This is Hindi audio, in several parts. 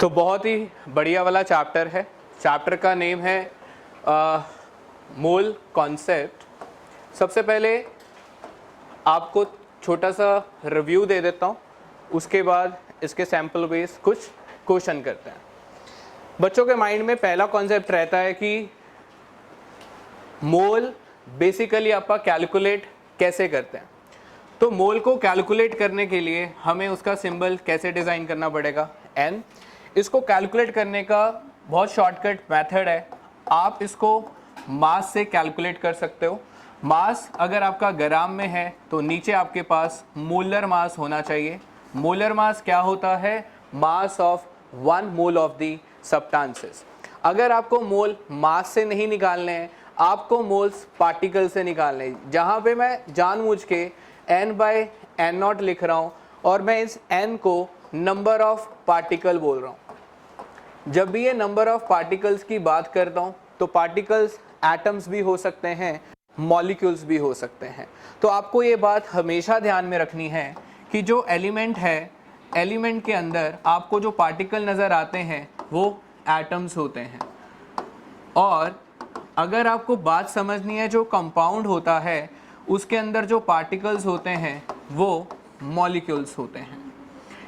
तो बहुत ही बढ़िया वाला चैप्टर है। चैप्टर का नेम है मोल कॉन्सेप्ट। सबसे पहले आपको छोटा सा रिव्यू दे देता हूँ, उसके बाद इसके सैम्पल बेस कुछ क्वेश्चन करते हैं। बच्चों के माइंड में पहला कॉन्सेप्ट रहता है कि मोल बेसिकली आपका कैलकुलेट कैसे करते हैं। तो मोल को कैलकुलेट करने के लिए हमें उसका सिंबल कैसे डिज़ाइन करना पड़ेगा, एन। इसको कैलकुलेट करने का बहुत शॉर्टकट मेथड है। आप इसको मास से कैलकुलेट कर सकते हो। मास अगर आपका ग्राम में है तो नीचे आपके पास मोलर मास होना चाहिए। मोलर मास क्या होता है? Mass of 1 mole of the substances. अगर आपको मोल मास से नहीं निकालने हैं, आपको मोल्स पार्टिकल से निकालने हैं। जहाँ पे मैं जानबूझ के n/n0 लिख रहा हूँ और मैं इस n को नंबर ऑफ पार्टिकल बोल रहा हूँ। जब भी ये नंबर ऑफ पार्टिकल्स की बात करता हूँ तो पार्टिकल्स एटम्स भी हो सकते हैं, मॉलिक्यूल्स भी हो सकते हैं। तो आपको ये बात हमेशा ध्यान में रखनी है कि जो एलिमेंट है, एलिमेंट के अंदर आपको जो पार्टिकल नज़र आते हैं वो एटम्स होते हैं। और अगर आपको बात समझनी है, जो कंपाउंड होता है उसके अंदर जो पार्टिकल्स होते हैं वो मॉलिक्यूल्स होते हैं।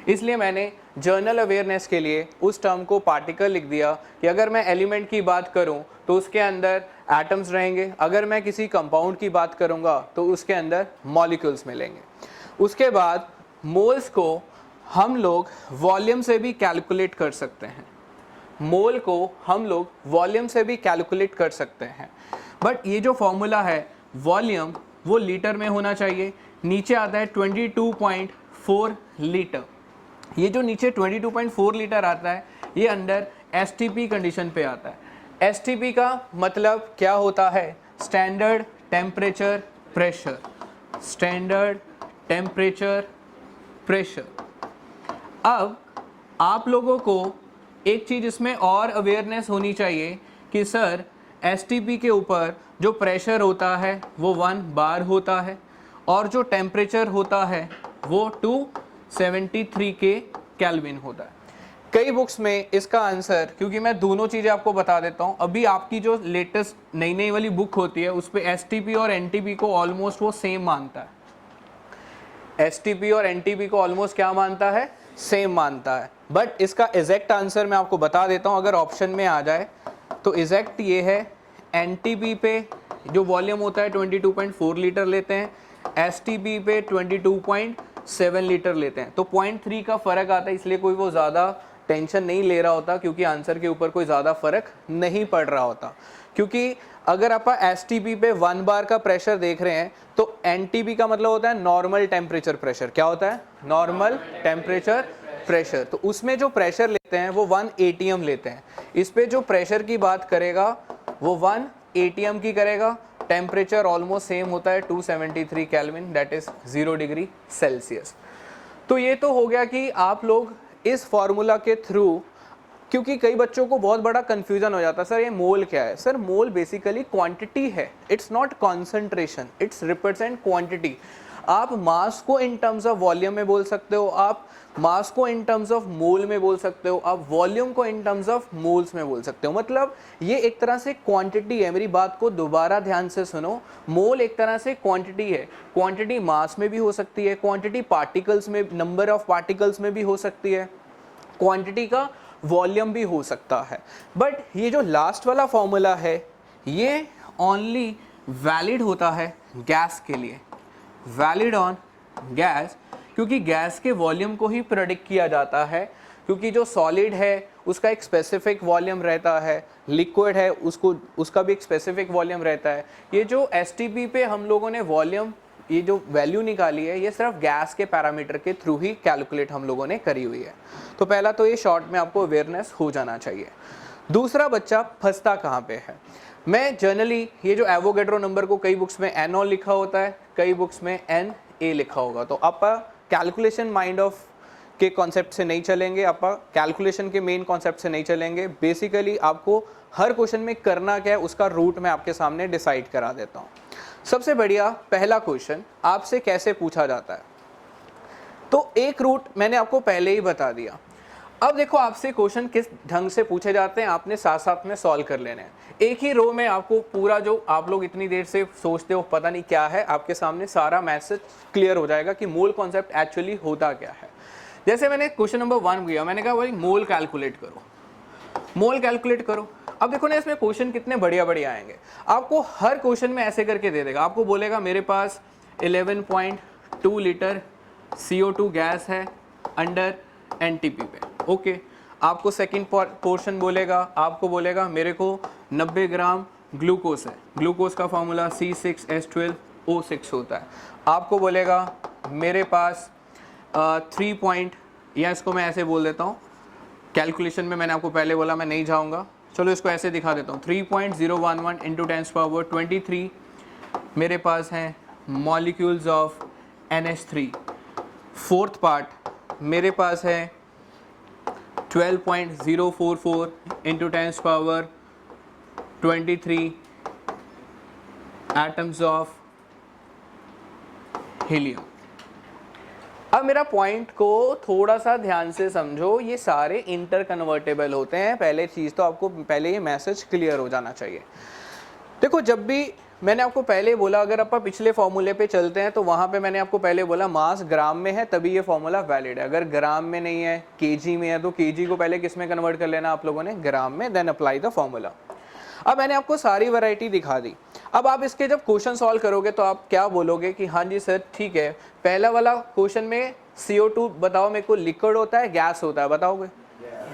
इसलिए मैंने जर्नल अवेयरनेस के लिए उस टर्म को पार्टिकल लिख दिया कि अगर मैं एलिमेंट की बात करूं तो उसके अंदर एटम्स रहेंगे, अगर मैं किसी कंपाउंड की बात करूंगा तो उसके अंदर मॉलिक्यूल्स मिलेंगे। उसके बाद मोल्स को हम लोग वॉल्यूम से भी कैलकुलेट कर सकते हैं। मोल को हम लोग वॉल्यूम से भी कैलकुलेट कर सकते हैं, बट ये जो फॉर्मूला है वॉल्यूम वो लीटर में होना चाहिए। नीचे आता है 22.4 लीटर। ये जो नीचे 22.4 लीटर आता है ये अंडर एसटीपी कंडीशन पे आता है। एसटीपी का मतलब क्या होता है? Standard temperature pressure. Standard temperature pressure. अब आप लोगों को एक चीज़ इसमें और अवेयरनेस होनी चाहिए कि सर एसटीपी के ऊपर जो प्रेशर होता है वो 1 बार होता है और जो टेम्परेचर होता है वो 273 के केल्विन होता है। कई बुक्स में इसका आंसर, क्योंकि मैं दोनों चीज़ें आपको बता देता हूँ, अभी आपकी जो लेटेस्ट नई वाली बुक होती है उस पर एसटीपी और एनटीपी को ऑलमोस्ट वो सेम मानता है। एसटीपी और एनटीपी को ऑलमोस्ट क्या मानता है? सेम मानता है। बट इसका एग्जैक्ट आंसर मैं आपको बता देता हूँ, अगर ऑप्शन में आ जाए तो एग्जैक्ट ये है। एनटीपी पे जो वॉल्यूम होता है 22.4 लीटर लेते हैं, एसटीपी पे 22.7 लीटर लेते हैं। तो 0.3 का फ़र्क आता है, इसलिए कोई वो ज़्यादा टेंशन नहीं ले रहा होता, क्योंकि आंसर के ऊपर कोई ज़्यादा फ़र्क नहीं पड़ रहा होता। क्योंकि अगर आप एसटीपी पे 1 बार का प्रेशर देख रहे हैं तो एनटीपी का मतलब होता है नॉर्मल टेम्परेचर प्रेशर। क्या होता है? Normal temperature pressure. तो उसमें जो प्रेशर लेते हैं वो 1 एटीएम लेते हैं। इस पे जो प्रेशर की बात करेगा वो 1 एटीएम की करेगा। टेम्परेचर ऑलमोस्ट सेम होता है 273 kelvin, that is 0 degree Celsius. तो ये तो हो गया कि आप लोग इस फॉर्मूला के थ्रू, क्योंकि कई बच्चों को बहुत बड़ा कंफ्यूजन हो जाता है, सर ये मोल क्या है? सर मोल बेसिकली क्वांटिटी है, it's not concentration, it's represent quantity. आप मास को इन टर्म्स ऑफ वॉल्यूम में बोल सकते हो, आप मास को इन टर्म्स ऑफ मोल में बोल सकते हो, आप वॉल्यूम को इन टर्म्स ऑफ मोल्स में बोल सकते हो। मतलब ये एक तरह से क्वांटिटी है। मेरी बात को दोबारा ध्यान से सुनो। मोल एक तरह से क्वांटिटी है। क्वांटिटी मास में भी हो सकती है, क्वांटिटी पार्टिकल्स में, नंबर ऑफ पार्टिकल्स में भी हो सकती है, क्वांटिटी का वॉल्यूम भी हो सकता है। बट ये जो लास्ट वाला फॉर्मूला है ये ओनली वैलिड होता है गैस के लिए, वैलिड ऑन गैस, क्योंकि गैस के वॉल्यूम को ही प्रेडिक्ट किया जाता है। क्योंकि जो सॉलिड है उसका एक स्पेसिफिक वॉल्यूम रहता है, लिक्विड है उसका भी एक स्पेसिफिक वॉल्यूम रहता है। ये जो एसटीपी पे हम लोगों ने वॉल्यूम, ये जो वैल्यू निकाली है ये सिर्फ गैस के पैरामीटर के थ्रू ही कैलकुलेट हम लोगों ने करी हुई है। तो पहला तो ये शॉर्ट में आपको अवेयरनेस हो जाना चाहिए। दूसरा, बच्चा फंसता कहाँ पे है? मैं जनरली ये जो एवोगैड्रो नंबर को कई बुक्स में NO लिखा होता है, कई बुक्स में NA लिखा होगा। तो आप कैलकुलेशन माइंड ऑफ के कॉन्सेप्ट से नहीं चलेंगे, आप कैलकुलेशन के मेन कॉन्सेप्ट से नहीं चलेंगे। बेसिकली आपको हर क्वेश्चन में करना क्या है उसका रूट मैं आपके सामने डिसाइड करा देता हूँ। सबसे बढ़िया पहला क्वेश्चन आपसे कैसे पूछा जाता है, तो एक रूट मैंने आपको पहले ही बता दिया। अब देखो आपसे क्वेश्चन किस ढंग से पूछे जाते हैं, आपने साथ साथ में सॉल्व कर लेने हैं। एक ही रो में आपको पूरा जो आप लोग इतनी देर से सोचते हो पता नहीं क्या है, आपके सामने सारा मैसेज क्लियर हो जाएगा कि मोल कॉन्सेप्ट एक्चुअली होता क्या है। जैसे मैंने क्वेश्चन नंबर 1 किया, मैंने कहा भाई मोल कैलकुलेट करो, मोल कैलकुलेट करो। अब देखो ना इसमें क्वेश्चन कितने बढ़िया बढ़िया आएंगे, आपको हर क्वेश्चन में ऐसे करके दे देगा। आपको बोलेगा मेरे पास 11.2 लीटर CO2 गैस है अंडर NTP पे, ओके। आपको सेकंड पोर्शन बोलेगा, आपको बोलेगा मेरे को 90 ग्राम ग्लूकोज है, ग्लूकोज का फॉर्मूला C6H12O6 होता है। आपको बोलेगा मेरे पास 3 पॉइंट, या इसको मैं ऐसे बोल देता हूँ, कैलकुलेशन में मैंने आपको पहले बोला मैं नहीं जाऊँगा, चलो इसको ऐसे दिखा देता हूँ। 3.011 × 10⁻23 मेरे पास हैं molecules of NH3। Fourth part मेरे पास है 12.044 × 10⁻23 एटम्स ऑफ हीलियम। अब मेरा पॉइंट को थोड़ा सा ध्यान से समझो, ये सारे इंटर कन्वर्टेबल होते हैं। पहले चीज़ तो आपको पहले ये मैसेज क्लियर हो जाना चाहिए। देखो जब भी मैंने आपको पहले बोला, अगर आप पिछले फॉर्मूले पे चलते हैं तो वहाँ पे मैंने आपको पहले बोला मास ग्राम में है तभी ये फॉर्मूला वैलिड है। अगर ग्राम में नहीं है, केजी में है, तो केजी को पहले किस में कन्वर्ट कर लेना आप लोगों ने, ग्राम में, देन अप्लाई द फॉर्मूला। अब मैंने आपको सारी वैरायटी दिखा दी। अब आप इसके जब क्वेश्चन सॉल्व करोगे तो आप क्या बोलोगे कि हाँ जी सर ठीक है, पहला वाला क्वेश्चन में CO2 बताओ मेरे को लिक्विड होता है गैस होता है, बताओगे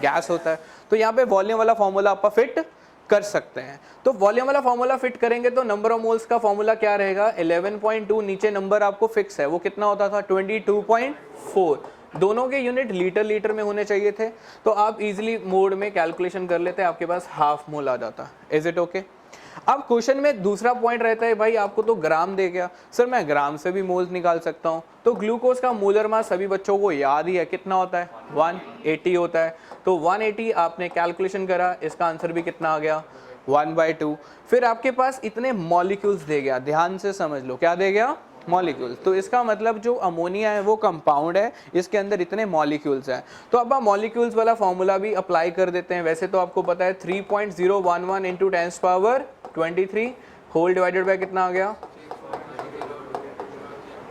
गैस होता है, तो यहाँ पे वॉल्यूम वाला फॉर्मूला आप फिट कर सकते हैं। तो वॉल्यूम वाला फॉर्मूला फिट करेंगे तो नंबर ऑफ मोल्स का फॉर्मूला क्या रहेगा, 11.2, नीचे नंबर आपको फिक्स है, वो कितना होता था 22.4। दोनों के यूनिट लीटर लीटर में होने चाहिए थे, तो आप इजीली मोड में कैलकुलेशन कर लेते हैं, आपके पास हाफ मोल आ जाता। Is it okay? अब क्वेश्चन में दूसरा पॉइंट रहता है भाई आपको तो ग्राम दे गया, सर मैं ग्राम से भी मोल्स निकाल सकता हूँ। तो ग्लूकोज का मोलर मास सभी बच्चों को याद ही है, कितना होता है 180 होता है। तो 180 आपने कैलकुलेशन करा, इसका आंसर भी कितना आ गया 1/2। फिर आपके पास इतने मॉलिक्यूल्स दे गया, ध्यान से समझ लो क्या दे गया, मॉलिक्यूल्स। तो इसका मतलब जो अमोनिया है वो कंपाउंड है, इसके अंदर इतने मॉलिक्यूल्स हैं। तो अब आप मॉलिक्यूल्स वाला फॉर्मूला भी अप्लाई कर देते हैं। वैसे तो आपको पता है 3.011 × 10⁻23 होल डिवाइडेड बाय कितना आ गया,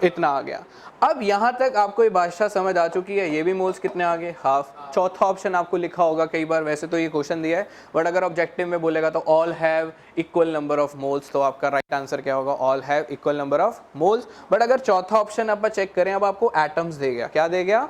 इतना आ गया। अब यहाँ तक आपको ये भाषा समझ आ चुकी है, ये भी मोल्स कितने आ गए, हाफ। चौथा ऑप्शन आपको लिखा होगा कई बार, वैसे तो ये क्वेश्चन दिया है बट अगर ऑब्जेक्टिव में बोलेगा तो all have equal number of moles, तो आपका राइट आंसर क्या होगा, all have equal number of moles. But अगर चौथा ऑप्शन आप चेक करें, अब आपको एटम्स दे गया, क्या दे गया,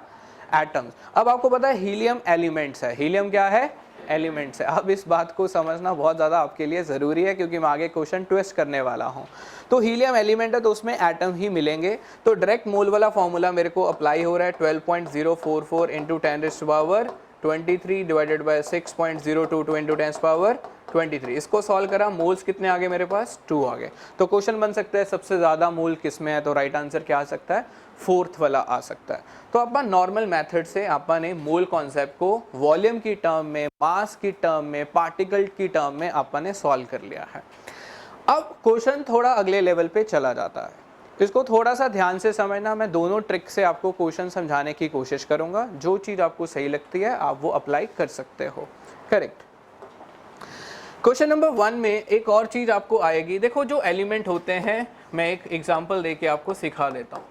एटम्स। अब आपको पता है हीलियम एलिमेंट्स है, हीलियम क्या है, एलिमेंट्स है। अब इस बात को समझना बहुत ज़्यादा आपके लिए ज़रूरी है क्योंकि मैं आगे क्वेश्चन ट्विस्ट करने वाला हूँ। तो हीलियम एलिमेंट है तो उसमें एटम ही मिलेंगे, तो डायरेक्ट मोल वाला फॉर्मूला मेरे को अप्लाई हो रहा है 12.044 × 10⁻23 डिवाइडेड बाय 6.022 × 10⁻23। इसको सॉल्व करा, मोल्स कितने आ गए मेरे पास, 2 आ गए। तो क्वेश्चन बन सकता है सबसे ज़्यादा मोल किस में है, तो राइट आंसर क्या आ सकता है, फोर्थ वाला आ सकता है। तो अपन नॉर्मल मेथड से अपन मोल कॉन्सेप्ट को वॉल्यूम की टर्म में, मास की टर्म में, पार्टिकल की टर्म में अपन ने सॉल्व कर लिया है। अब क्वेश्चन थोड़ा अगले लेवल पे चला जाता है, इसको थोड़ा सा ध्यान से समझना। मैं दोनों ट्रिक से आपको क्वेश्चन समझाने की कोशिश करूंगा, जो चीज़ आपको सही लगती है आप वो अप्लाई कर सकते हो। करेक्ट। क्वेश्चन नंबर 1 में एक और चीज़ आपको आएगी। देखो जो एलिमेंट होते हैं, मैं एक एग्जांपल देके आपको सिखा देता हूँ।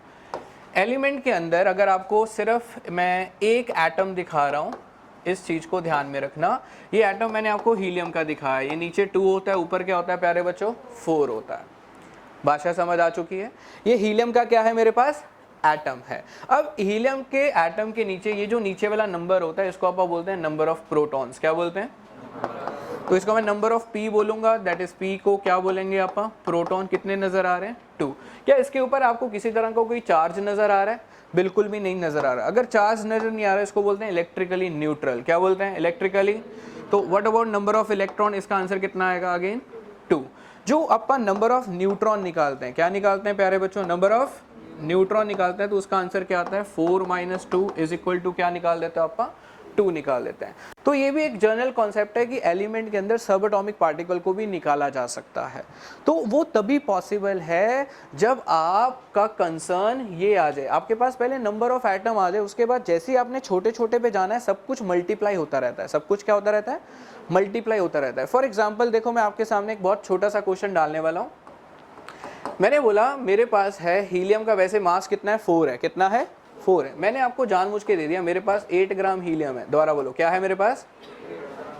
एलिमेंट के अंदर अगर आपको सिर्फ मैं एक एटम दिखा रहा हूँ, इस चीज़ को ध्यान में रखना, ये एटम मैंने आपको हीलियम का दिखाया, ये नीचे 2 होता है, ऊपर क्या होता है प्यारे बच्चों, 4 होता है। भाषा समझ आ चुकी है? ये हीलियम का क्या है मेरे पास, एटम है। अब हीलियम के एटम के नीचे ये जो नीचे वाला नंबर होता है, इसको आप बोलते हैं नंबर ऑफ प्रोटॉन्स। क्या बोलते हैं? तो इसको मैं नंबर ऑफ पी बोलूंगा, दैट इज पी को क्या बोलेंगे आप, प्रोटॉन। कितने नजर आ रहे हैं, 2। क्या इसके ऊपर आपको किसी तरह का कोई चार्ज नजर आ रहा है? बिल्कुल भी नहीं नजर आ रहा। अगर चार्ज नजर नहीं आ रहा है, इसको बोलते हैं इलेक्ट्रिकली न्यूट्रल। क्या बोलते हैं, इलेक्ट्रिकली। तो what about number of electron, इसका आंसर कितना आएगा, अगेन 2। जो अपन नंबर ऑफ न्यूट्रॉन निकालते हैं, क्या निकालते हैं प्यारे बच्चों, नंबर ऑफ न्यूट्रॉन निकालते हैं, तो उसका आंसर क्या आता है, 4 - 2 = क्या निकाल देते हैं अपन, 2 निकाल लेते हैं। तो ये भी एक जनरल कॉन्सेप्ट है कि एलिमेंट के अंदर सब एटॉमिक पार्टिकल को भी निकाला जा सकता है। तो वो तभी पॉसिबल है जब आपका कंसर्न ये आ जाए, आपके पास पहले नंबर ऑफ एटम आ जाए, उसके बाद जैसे ही आपने छोटे छोटे पे जाना है सब कुछ मल्टीप्लाई होता रहता है। सब कुछ क्या होता रहता है? मल्टीप्लाई होता रहता है। फॉर एग्जाम्पल देखो, मैं आपके सामने एक बहुत छोटा सा क्वेश्चन डालने वाला हूँ। मैंने बोला मेरे पास है हीलियम का वैसे मास कितना है? 4 है। कितना है? 4 है। मैंने आपको जानबूझ के दे दिया मेरे पास 8 ग्राम हीलियम है। दोबारा बोलो, क्या है मेरे पास?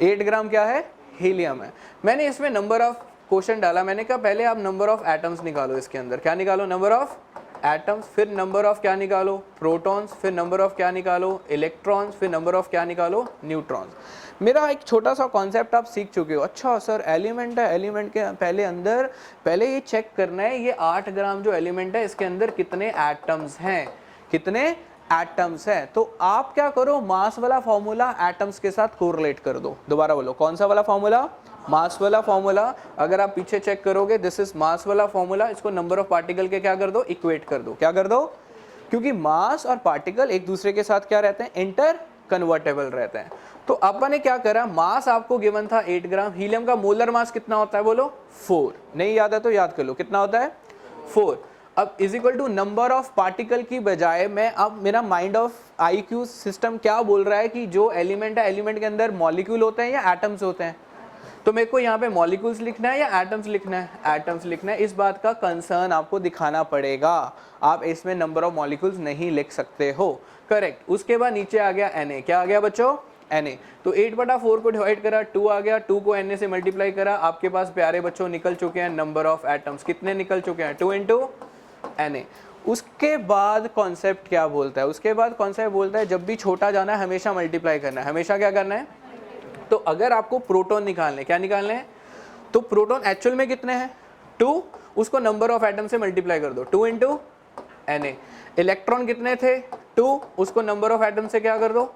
8 ग्राम क्या है? हीलियम है। मैंने इसमें नंबर ऑफ क्वेश्चन डाला, मैंने कहा पहले आप नंबर ऑफ एटम्स निकालो इसके अंदर। क्या निकालो? Number of atoms. फिर नंबर ऑफ क्या निकालो? प्रोटॉन्स। फिर नंबर ऑफ क्या निकालो? इलेक्ट्रॉन्स। फिर नंबर ऑफ क्या निकालो? न्यूट्रॉन्स। मेरा एक छोटा सा कॉन्सेप्ट आप सीख चुके हो। अच्छा सर, एलिमेंट है, एलिमेंट के पहले ये चेक करना है ये 8 ग्राम जो एलिमेंट है इसके अंदर कितने एटम्स हैं, कितने एटम्स है। तो आप क्या करो, मास वाला फॉर्मूला एटम्स के साथ कोरिलेट कर दो। दोबारा बोलो, कौन सा वाला फॉर्मूला? मास वाला फॉर्मूला। अगर आप पीछे चेक करोगे, दिस इज मास वाला फॉर्मूला, इसको नंबर ऑफ पार्टिकल के क्या कर दो? इक्वेट कर दो। क्या कर दो? क्योंकि मास और पार्टिकल एक दूसरे के साथ क्या रहते हैं? इंटर कन्वर्टेबल रहते हैं। तो अपन ने क्या करा, मास आपको गिवन था 8 ग्राम, हीलियम का मोलर मास कितना होता है बोलो? 4। नहीं याद है तो याद कर लो, कितना होता है? 4। अब is equal to number of particle की बजाय मैं अब मेरा माइंड ऑफ IQ सिस्टम क्या बोल रहा है कि जो एलिमेंट है, एलिमेंट के अंदर मॉलिक्यूल होते हैं या एटम्स होते हैं। तो मेरे को यहाँ पे मॉलिक्यूल्स लिखना है या एटम्स लिखना है? एटम्स लिखना है। इस बात का कंसर्न आपको दिखाना पड़ेगा। आप इसमें नंबर ऑफ मॉलिक्यूल्स नहीं लिख सकते हो। करेक्ट। उसके बाद नीचे आ गया Na। क्या आ गया बच्चों? Na। तो 8/4 को डिवाइड करा, 2 आ गया, 2 को Na से मल्टीप्लाई करा, आपके पास प्यारे बच्चों निकल चुके हैं नंबर ऑफ एटम्स। कितने निकल चुके हैं? 2 इंटू Na। उसके बाद कॉन्सेप्ट क्या बोलता है? उसके बाद कॉन्सेप्ट बोलता है जब भी छोटा जाना है हमेशा मल्टीप्लाई करना है। हमेशा क्या करना है? तो अगर आपको प्रोटॉन निकालने, क्या निकालने हैं? तो प्रोटॉन एक्चुअल में कितने हैं? 2। उसको नंबर ऑफ एटम से मल्टीप्लाई कर दो, 2 इंटू Na। इलेक्ट्रॉन कितने थे? 2। उसको नंबर ऑफ एटम से क्या कर दो?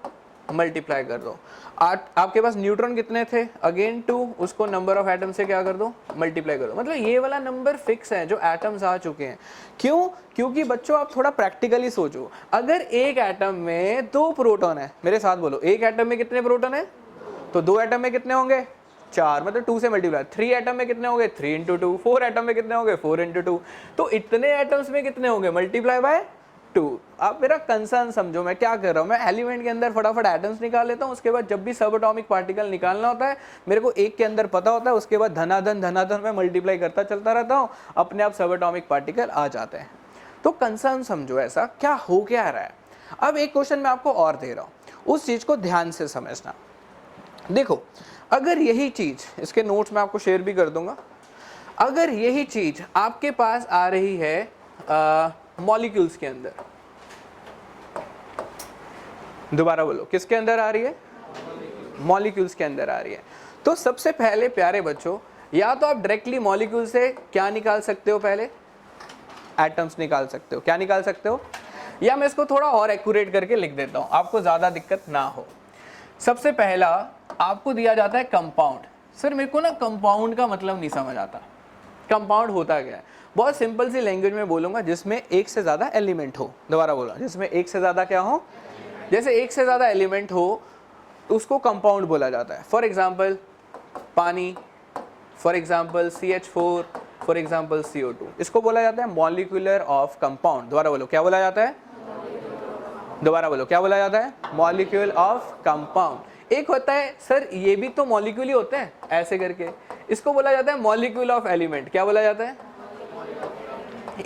मल्टीप्लाई कर दो। आपके पास न्यूट्रॉन कितने थे? अगेन 2। उसको नंबर ऑफ एटम से क्या कर दो? मल्टीप्लाई कर दो। मतलब ये वाला नंबर फिक्स है जो एटम्स आ चुके हैं। क्यों? क्योंकि बच्चों आप थोड़ा प्रैक्टिकली सोचो, अगर एक एटम में 2 प्रोटॉन है, मेरे साथ बोलो, एक एटम में कितने प्रोटॉन है? तो 2 एटम में कितने होंगे? 4, मतलब 2 से मल्टीप्लाई। 3 एटम में कितने होंगे? 3 इंटू 2। 4 एटम में कितने होंगे? 4 इंटू 2। तो इतने एटम्स में कितने होंगे? Multiply by 2। आप मेरा कंसर्न समझो, मैं क्या कर रहा हूँ, मैं एलिमेंट के अंदर फटाफट एटम्स निकाल लेता हूँ। उसके बाद जब भी सब एटॉमिक पार्टिकल निकालना होता है मेरे को एक के अंदर पता होता है, उसके बाद धनाधन मैं मल्टीप्लाई करता चलता रहता हूँ, अपने आप सब एटॉमिक पार्टिकल आ जाते हैं। तो कंसर्न समझो, ऐसा क्या हो क्या रहा है। अब एक क्वेश्चन मैं आपको और दे रहा हूँ, उस चीज़ को ध्यान से समझना। देखो, अगर यही चीज़, इसके नोट्स मैं आपको शेयर भी कर दूंगा, अगर यही चीज़ आपके पास आ रही है मॉलिक्यूल्स के अंदर, दोबारा बोलो, किसके अंदर आ रही है? मॉलिक्यूल्स के अंदर आ रही है। तो सबसे पहले प्यारे बच्चों, या तो आप डायरेक्टली मॉलिक्यूल से क्या निकाल सकते हो? पहले एटम्स निकाल सकते हो। क्या निकाल सकते हो? या मैं इसको थोड़ा और एक्यूरेट करके लिख देता हूं, आपको ज़्यादा दिक्कत ना हो। सबसे पहला आपको दिया जाता है कंपाउंड। सर मेरे को ना कंपाउंड का मतलब नहीं समझ आता, कंपाउंड होता क्या है? बहुत सिंपल सी लैंग्वेज में बोलूँगा, जिसमें एक से ज़्यादा एलिमेंट हो। दोबारा बोलो, जिसमें एक से ज़्यादा क्या हो? जैसे एक से ज़्यादा एलिमेंट हो उसको कंपाउंड बोला जाता है। फॉर एग्जाम्पल पानी, for example CH4, for example CO2, इसको बोला जाता है मॉलिक्यूलर ऑफ कंपाउंड। दोबारा बोलो, क्या बोला जाता है? दोबारा बोलो, क्या बोला जाता है? Molecule of compound. एक होता है सर ये भी तो मॉलिक्यूल ही होते हैं ऐसे करके, इसको बोला जाता है मॉलिक्यूल ऑफ एलिमेंट। क्या बोला जाता है?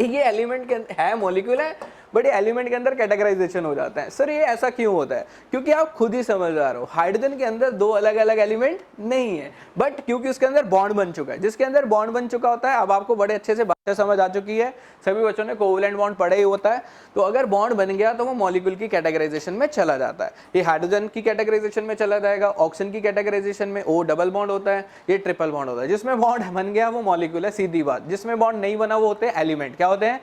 ये एलिमेंट के है, मॉलिक्यूल है, बट ये एलिमेंट के अंदर कैटेगराइजेशन हो जाता है। सर ये ऐसा क्यों होता है? क्योंकि आप खुद ही समझदार हो, हाइड्रोजन के अंदर 2 अलग अलग एलिमेंट नहीं है, बट क्योंकि उसके अंदर बॉन्ड बन चुका है। जिसके अंदर बॉन्ड बन चुका होता है, अब आपको बड़े अच्छे से बातें समझ आ चुकी है, सभी बच्चों ने कोवलेंट बॉन्ड पढ़ा ही होता है। तो अगर बॉन्ड बन गया तो वो मॉलिक्यूल की कैटेगराइजेशन में चला जाता है। ये हाइड्रोजन की कैटेगराइजेशन में चला जाएगा, ऑक्सीजन की कैटेगराइजेशन में O डबल बॉन्ड होता है, ये ट्रिपल बॉन्ड होता है। जिसमें बॉन्ड बन गया वो मॉलिक्यूल है, सीधी बात। जिसमें बॉन्ड नहीं बना वो होते हैं एलिमेंट। क्या होते हैं?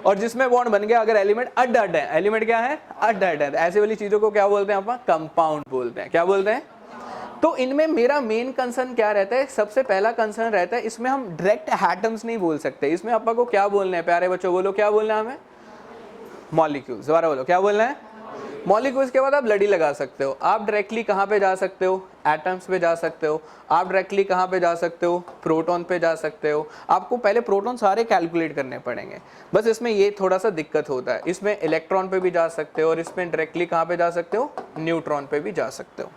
और जिसमें बॉन्ड बन गया, अगर एलिमेंट अड अड है, एलिमेंट क्या है? अड अड है, ऐसे वाली चीजों को क्या बोलते हैं? अपन कंपाउंड बोलते हैं। क्या बोलते हैं? तो इनमें मेरा मेन कंसर्न क्या रहता है? सबसे पहला कंसर्न रहता है इसमें हम डायरेक्ट एटम्स नहीं बोल सकते, इसमें अपन को क्या बोलना है? प्यारे बच्चों बोलो, क्या बोलना है हमें? मॉलिक्यूल्स। दोबारा बोलो, क्या बोलना है? मॉलिक्यूल्स के बाद आप लड़ी लगा सकते हो। आप डायरेक्टली कहाँ पे जा सकते हो, एटम्स पे जा सकते हो। आप डायरेक्टली कहाँ पे जा सकते हो, प्रोटॉन पे जा सकते हो। आपको पहले प्रोटॉन सारे कैलकुलेट करने पड़ेंगे, बस इसमें ये थोड़ा सा दिक्कत होता है। इसमें इलेक्ट्रॉन पे भी जा सकते हो और इसमें डायरेक्टली कहाँ पे जा सकते हो, न्यूट्रॉन पे भी जा सकते हो।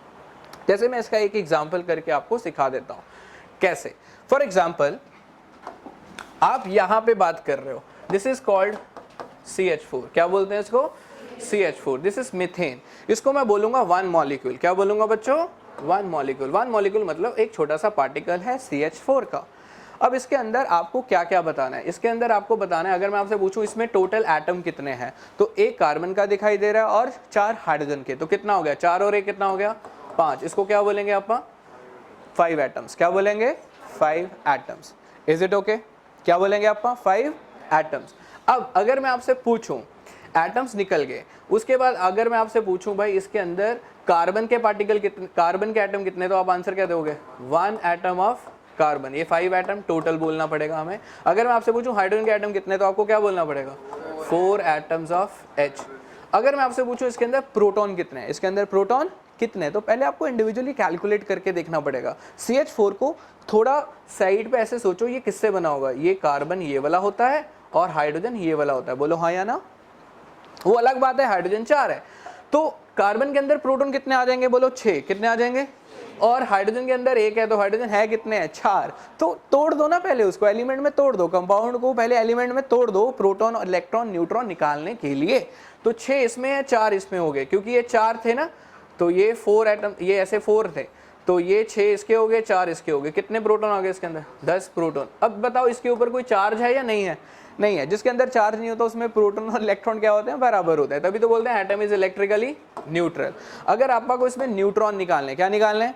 जैसे मैं इसका एक एग्जाम्पल करके आपको सिखा देता हूँ कैसे। फॉर एग्जाम्पल आप यहाँ पे बात कर रहे हो, दिस इज कॉल्ड CH4। क्या बोलते हैं इसको, CH4। This is methane. इसको मैं बोलूंगा वन मॉलिक्यूल। क्या बोलूंगा बच्चों, वन मॉलिक्यूल। वन मॉलिक्यूल मतलब एक छोटा सा पार्टिकल है CH4 का। अब इसके अंदर आपको क्या क्या बताना है, इसके अंदर आपको बताना है, अगर मैं आपसे पूछूं इसमें टोटल एटम कितने हैं, तो एक कार्बन का दिखाई दे रहा है और 4 हाइड्रोजन के, तो कितना हो गया, 4 और 1 कितना हो गया, 5। इसको क्या बोलेंगे आप, 5 एटम्स। क्या बोलेंगे, 5 एटम्स। इज इट ओके, क्या बोलेंगे आप, 5 एटम्स। अब अगर मैं आपसे पूछूं एटम्स निकल गए, उसके बाद अगर मैं आपसे पूछूं भाई इसके अंदर कार्बन के पार्टिकल कितने, कार्बन के एटम कितने, तो आप आंसर क्या दोगे, 1 एटम ऑफ कार्बन। ये 5 एटम टोटल बोलना पड़ेगा हमें। अगर मैं आपसे पूछूं हाइड्रोजन के एटम कितने, तो आपको क्या बोलना पड़ेगा, 4 एटम्स ऑफ H। अगर मैं आपसे पूछूं इसके अंदर प्रोटॉन कितने हैं, इसके अंदर प्रोटॉन कितने, तो पहले आपको इंडिविजुअली कैलकुलेट करके देखना पड़ेगा। CH4 को थोड़ा साइड पे ऐसे सोचो, ये किससे बना होगा, ये कार्बन ये वाला होता है और हाइड्रोजन ये वाला होता है, बोलो हाँ या ना। वो अलग बात है, हाइड्रोजन 4 है, तो कार्बन के अंदर प्रोटॉन कितने आ जाएंगे, बोलो 6। कितने आ जाएंगे, और हाइड्रोजन के अंदर 1 है, तो हाइड्रोजन है कितने हैं, 4। तो तोड़ दो ना पहले उसको, एलिमेंट में तोड़ दो, कंपाउंड को पहले एलिमेंट में तोड़ दो प्रोटॉन और इलेक्ट्रॉन न्यूट्रॉन निकालने के लिए। तो 6 इसमें है, 4 इसमें हो गए, क्योंकि ये 4 थे ना, तो ये 4 एटम, ये ऐसे 4 थे, तो ये 6 इसके हो गए, 4 इसके हो गए। कितने प्रोटॉन आ गए इसके अंदर, 10 प्रोटॉन। अब बताओ इसके ऊपर कोई चार्ज है या नहीं है, नहीं है। जिसके अंदर चार्ज नहीं होता उसमें प्रोटॉन और इलेक्ट्रॉन क्या होते हैं, बराबर होते हैं, तभी तो बोलते हैं एटम इज इलेक्ट्रिकली न्यूट्रल। अगर आपको इसमें न्यूट्रॉन निकालने, क्या निकालने हैं,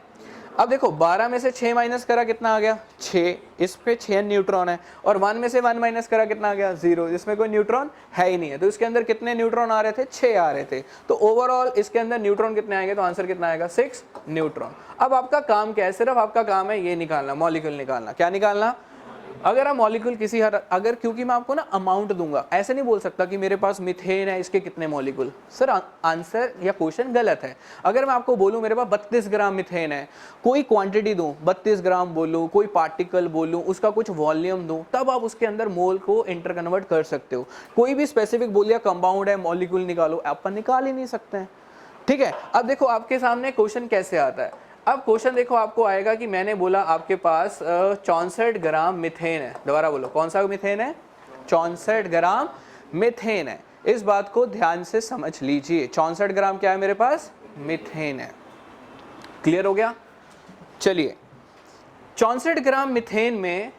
अब देखो 12 में से 6 माइनस करा कितना आ गया, 6। इस पे 6 न्यूट्रॉन है, और 1 में से 1 माइनस करा कितना आ गया, 0। इसमें कोई न्यूट्रॉन है ही नहीं है, तो इसके अंदर कितने न्यूट्रॉन आ रहे थे, 6 आ रहे थे। तो ओवरऑल इसके अंदर न्यूट्रॉन कितने आएंगे, तो आंसर कितना आएगा, 6 न्यूट्रॉन। अब आपका काम क्या है, सिर्फ आपका काम है ये निकालना, मॉलिक्यूल निकालना। क्या निकालना, अगर आप मॉलिक्यूल किसी हर, अगर क्योंकि मैं आपको ना अमाउंट दूंगा, ऐसे नहीं बोल सकता कि मेरे पास मिथेन है इसके कितने मॉलिक्यूल, सर आंसर या क्वेश्चन गलत है। अगर मैं आपको बोलूं मेरे पास 32 ग्राम मिथेन है, कोई क्वांटिटी दूं, 32 ग्राम बोलूं, कोई पार्टिकल बोलूं, उसका कुछ वॉल्यूम दूं, तब आप उसके अंदर मोल को इंटर कन्वर्ट कर सकते हो। कोई भी स्पेसिफिक बोलिए कंपाउंड है, मॉलिक्यूल निकालो, अपन निकाल ही नहीं सकते हैं, ठीक है। अब देखो आपके सामने क्वेश्चन कैसे आता है। अब क्वेश्चन देखो आपको आएगा कि मैंने बोला आपके पास 64 ग्राम मिथेन है। दोबारा बोलो, कौन सा मिथेन है, 64 ग्राम मिथेन है। इस बात को ध्यान से समझ लीजिए, 64 ग्राम क्या है मेरे पास, मिथेन है। क्लियर हो गया, चलिए 64 ग्राम मिथेन में,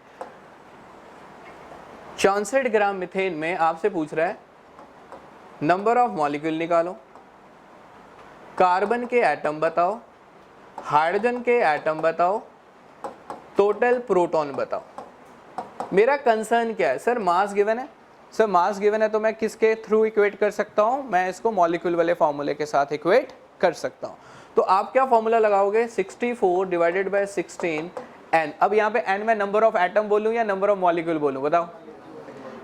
64 ग्राम मिथेन में आपसे पूछ रहा है नंबर ऑफ मॉलिक्यूल निकालो, कार्बन के एटम बताओ, हाइड्रोजन के एटम बताओ, टोटल प्रोटॉन बताओ। मेरा कंसर्न क्या है, सर मास गिवन है, सर मास गिवन है तो मैं किसके थ्रू इक्वेट कर सकता हूं, मैं इसको मॉलिक्यूल वाले फॉर्मूले के साथ इक्वेट कर सकता हूं। तो आप क्या फॉर्मूला लगाओगे, 64 डिवाइडेड बाय 16 n। अब यहाँ पे n में नंबर ऑफ एटम बोलूं या नंबर ऑफ मॉलिक्यूल बोलूं, बताओ,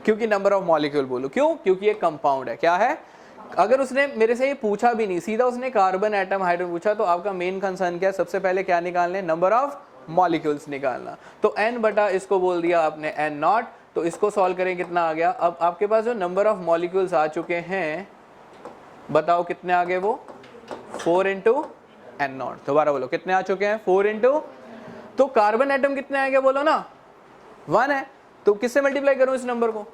क्योंकि नंबर ऑफ मॉलिक्यूल बोलूं, क्यों, क्योंकि ये कंपाउंड है। क्या है, अगर उसने मेरे से ये पूछा भी नहीं, सीधा उसने कार्बन एटम हाइड्रोजन पूछा, तो आपका मेन कंसर्न क्या है, सबसे पहले क्या निकालने, नंबर ऑफ मॉलिक्यूल्स निकालना। तो n बटा इसको बोल दिया आपने n नॉट, तो इसको सॉल्व करें कितना आ गया। अब आपके पास जो नंबर ऑफ मॉलिक्यूल्स आ चुके हैं, बताओ कितने आ गए, वो 4 इंटू n नॉट। दोबारा बोलो कितने आ चुके हैं, 4 इंटू, तो कार्बन एटम कितने आएंगे बोलो ना, 1 है, तो किससे मल्टीप्लाई करूं इस नंबर को,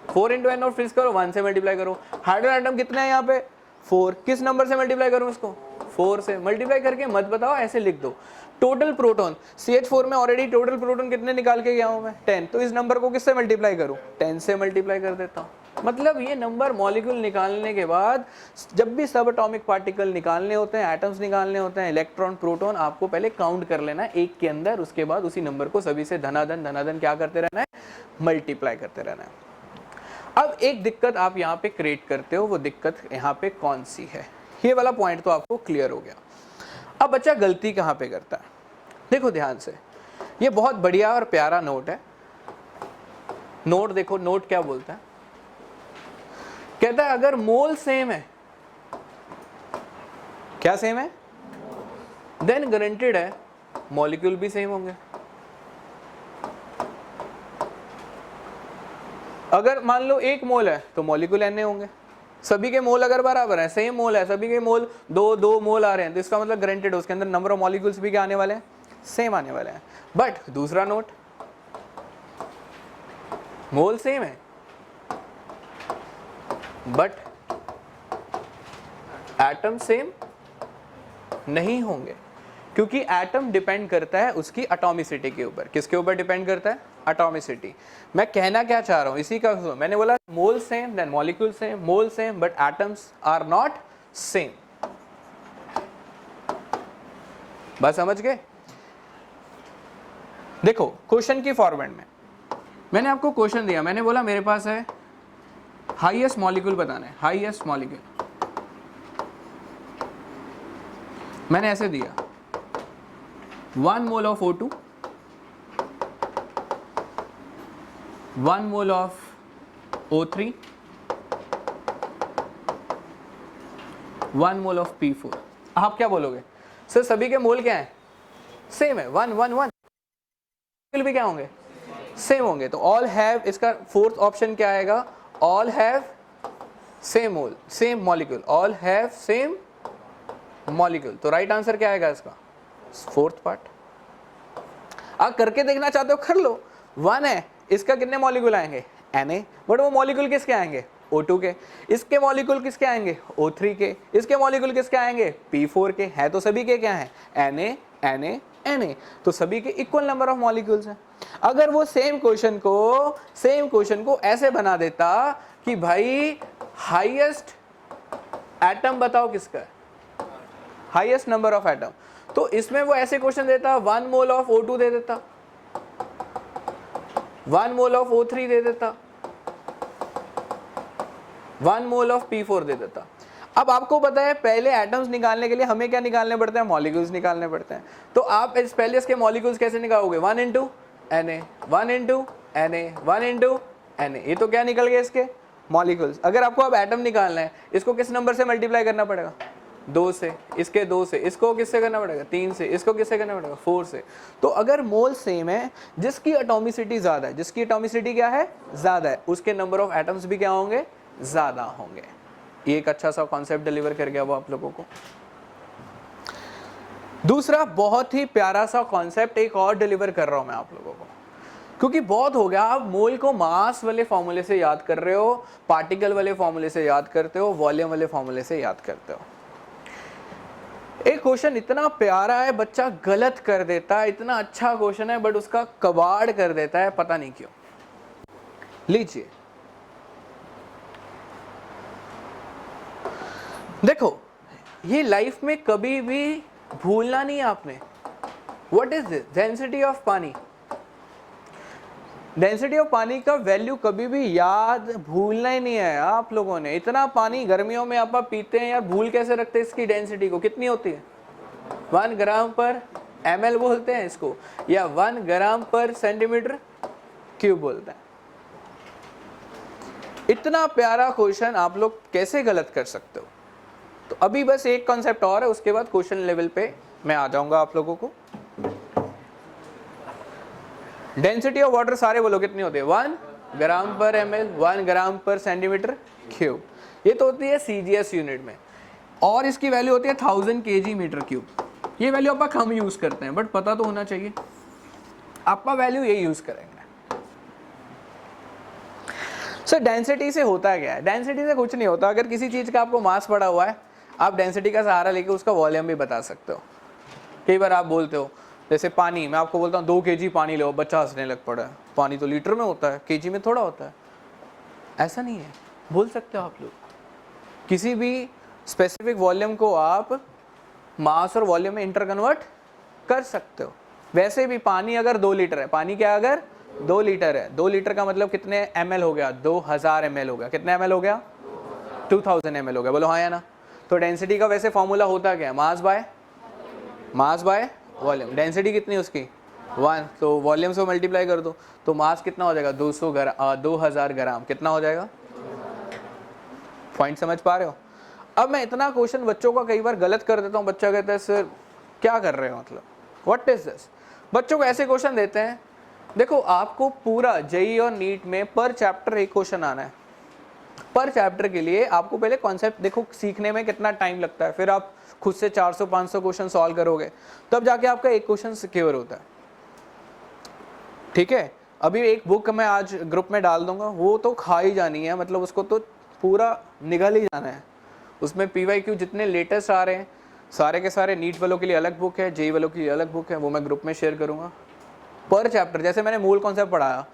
4 इंटू n और फ्रीज करो, 1 से मल्टीप्लाई करो। हाइड्रोजन एटम कितने हैं यहाँ पे, 4, किस नंबर से मल्टीप्लाई करूँ इसको, 4 से। मल्टीप्लाई करके मत बताओ, ऐसे लिख दो। टोटल प्रोटॉन, CH4 में ऑलरेडी टोटल प्रोटॉन कितने निकाल के गया हूँ मैं, 10, तो इस नंबर को किससे मल्टीप्लाई करूँ, 10 से मल्टीप्लाई कर देता हूँ। मतलब ये नंबर मॉलिक्यूल निकालने के बाद, जब भी सब एटॉमिक पार्टिकल निकालने होते हैं, एटम्स निकालने होते हैं, इलेक्ट्रॉन प्रोटॉन, आपको पहले काउंट कर लेना है एक के अंदर, उसके बाद उसी नंबर को सभी से धनाधन क्या करते रहना है, मल्टीप्लाई करते रहना है। अब एक दिक्कत आप यहाँ पे क्रिएट करते हो, वो दिक्कत यहाँ पे कौन सी है, ये वाला पॉइंट तो आपको क्लियर हो गया। अब बच्चा गलती कहाँ पे करता है, देखो ध्यान से, ये बहुत बढ़िया और प्यारा नोट है। नोट देखो, नोट क्या बोलता है, कहता है अगर मोल सेम है क्या सेम है? देन गारंटेड है मॉलिक्यूल भी सेम होंगे। अगर मान लो 1 मोल है तो मॉलिक्यूल Na होंगे। सभी के मोल अगर बराबर हैं, सेम मोल है, सभी के मोल 2 मोल आ रहे हैं, तो इसका मतलब गारंटेड है उसके अंदर नंबर ऑफ मॉलिक्यूल्स भी क्या आने वाले हैं? सेम आने वाले हैं। बट दूसरा नोट, मोल सेम है बट एटम सेम नहीं होंगे, क्योंकि एटम डिपेंड करता है उसकी एटॉमिसिटी के ऊपर। किसके ऊपर डिपेंड करता है? एटॉमिसिटी। मैं कहना क्या चाह रहा हूं इसी का, मैंने बोला mole same then molecule same, mole same but atoms are not same. बस समझ गए? देखो क्वेश्चन की फॉर्मेट में मैंने आपको क्वेश्चन दिया, मैंने बोला मेरे पास है हाईएस्ट मॉलिक्यूल बताना है, हाईएस्ट मॉलिक्यूल। मैंने ऐसे दिया 1 mole of O2, 1 mole of O3, 1 mole of P4। आप क्या बोलोगे? सर सभी के मोल क्या है? सेम है, 1 1 1। भी क्या होंगे? सेम होंगे। तो ऑल हैव, इसका फोर्थ ऑप्शन क्या आएगा? All have same mole, same molecule, all have same molecule. तो राइट आंसर क्या आएगा इसका? Fourth part. आप करके देखना चाहते हो कर लो। 1 है, इसका कितने मॉलिक्यूल आएंगे? Na, बट वो मॉलिक्यूल किसके आएंगे? O2 के। इसके मॉलिक्यूल किसके आएंगे? O3 के। इसके मॉलिक्यूल किसके आएंगे? P4 के। है तो सभी के क्या है? Na, Na, Na। तो सभी के इक्वल नंबर ऑफ मॉलिक्यूल्स हैं। अगर वो सेम क्वेश्चन को ऐसे बना देता कि भाई हाईएस्ट एटम बताओ किसका है, हाईएस्ट नंबर ऑफ एटम, तो इसमें वो ऐसे क्वेश्चन देता 1 मोल ऑफ O2 दे देता, 1 मोल ऑफ O3 दे देता, 1 मोल ऑफ P4 दे देता। अब आपको पता है पहले एटम्स निकालने के लिए हमें क्या निकालने पड़ते हैं? मॉलिक्यूल्स निकालने पड़ते हैं। तो आप इस पहले इसके मॉलिक्यूल्स कैसे निकालोगे? 1 into Na, 1 into Na, 1 into Na। ये तो क्या निकल गए इसके मॉलिक्यूल्स। अगर आपको अब एटम निकालना है, इसको किस नंबर से मल्टीप्लाई करना पड़ेगा? 2 से, इसके 2 से, इसको किससे करना पड़ेगा? 3 से, इसको किससे करना पड़ेगा? 4 से। तो अगर मोल सेम है, जिसकी एटॉमिसिटी ज्यादा है, जिसकी एटॉमिसिटी क्या है? ज्यादा है, उसके नंबर ऑफ एटम्स भी क्या होंगे? ज्यादा होंगे। ये एक अच्छा सा कॉन्सेप्ट डिलीवर कर गया वो आप लोगों को। दूसरा बहुत ही प्यारा सा कॉन्सेप्ट एक और डिलीवर कर रहा हूं मैं आप लोगों को, क्योंकि बहुत हो गया आप मोल को मास वाले फॉर्मूले से याद कर रहे हो, पार्टिकल वाले फॉर्मूले से याद करते हो, वॉल्यूम वाले फॉर्मूले से याद करते हो। एक क्वेश्चन इतना प्यारा है, बच्चा गलत कर देता है, इतना अच्छा क्वेश्चन है बट उसका कबाड़ कर देता है, पता नहीं क्यों। लीजिए, देखो ये लाइफ में कभी भी भूलना नहीं आपने। What is this? Density of पानी। डेंसिटी ऑफ पानी का वैल्यू कभी भी याद भूलना ही नहीं है आप लोगों ने। इतना पानी गर्मियों में आप पीते हैं यार, भूल कैसे रखते हैं इसकी डेंसिटी को? कितनी होती है? 1 ग्राम पर ml बोलते हैं इसको, या 1 ग्राम पर सेंटीमीटर क्यूब बोलते हैं। इतना प्यारा क्वेश्चन आप लोग कैसे गलत कर सकते हो? तो अभी बस एक कॉन्सेप्ट और है, उसके बाद क्वेश्चन लेवल पे मैं आ जाऊंगा आप लोगों को। डेंसिटी ऑफ वाटर सारे बोलो कितनी होती है? 1 ग्राम पर ml, 1 ग्राम पर सेंटीमीटर क्यूब। ये तो होती है CGS यूनिट में, और इसकी वैल्यू होती है 1000 kg मीटर क्यूब। ये वैल्यू आप हम यूज करते हैं, बट पता तो होना चाहिए आपका वैल्यू ये यूज करेंगे। सर डेंसिटी से होता क्या है? डेंसिटी से कुछ नहीं होता। अगर किसी चीज का आपको मास पड़ा हुआ है, आप डेंसिटी का सहारा लेके उसका वॉल्यूम भी बता सकते हो। कई बार आप बोलते हो, जैसे पानी, मैं आपको बोलता हूँ 2 kg पानी लो, बच्चा हंसने लग पड़ा है। पानी तो लीटर में होता है, kg में थोड़ा होता है। ऐसा नहीं है, बोल सकते हो आप लोग। किसी भी स्पेसिफिक वॉल्यूम को आप मास और वॉल्यूम में इंटर कन्वर्ट कर सकते हो। वैसे भी पानी अगर 2 लीटर है, पानी क्या अगर 2 लीटर है, 2 लीटर का मतलब कितने ml हो गया? 2000 ml हो गया। कितने ml हो गया? 2000 ml हो गया। बोलो हाँ या ना? तो डेंसिटी का वैसे फॉर्मूला होता क्या है? Mass by volume. डेंसिटी कितनी उसकी? 1, तो वॉल्यूम से मल्टीप्लाई कर दो, तो मास कितना हो जाएगा? 2000 ग्राम। कितना हो जाएगा? पॉइंट समझ पा रहे हो? अब मैं इतना क्वेश्चन बच्चों का कई बार गलत कर देता हूँ, बच्चा कहता है सर क्या कर रहे हो, मतलब व्हाट इज दिस। बच्चों को ऐसे क्वेश्चन देते हैं, देखो आपको पूरा जेईई और नीट में पर चैप्टर एक क्वेश्चन आना है। पर चैप्टर के लिए आपको पहले कॉन्सेप्ट देखो सीखने में कितना टाइम लगता है, फिर आप खुद से 400-500 क्वेश्चन सॉल्व करोगे, तब जाके आपका एक क्वेश्चन सिक्योर होता है। ठीक है, अभी एक बुक मैं आज ग्रुप में डाल दूंगा, वो तो खा ही जानी है, मतलब उसको तो पूरा निगल ही जाना है। उसमें PYQ जितने लेटेस्ट आ रहे हैं सारे के सारे, नीट वालों के लिए अलग बुक है, जेईई वालों के लिए अलग बुक है, वो मैं ग्रुप में शेयर करूंगा। पर चैप्टर जैसे मैंने मूल कॉन्सेप्ट पढ़ाया,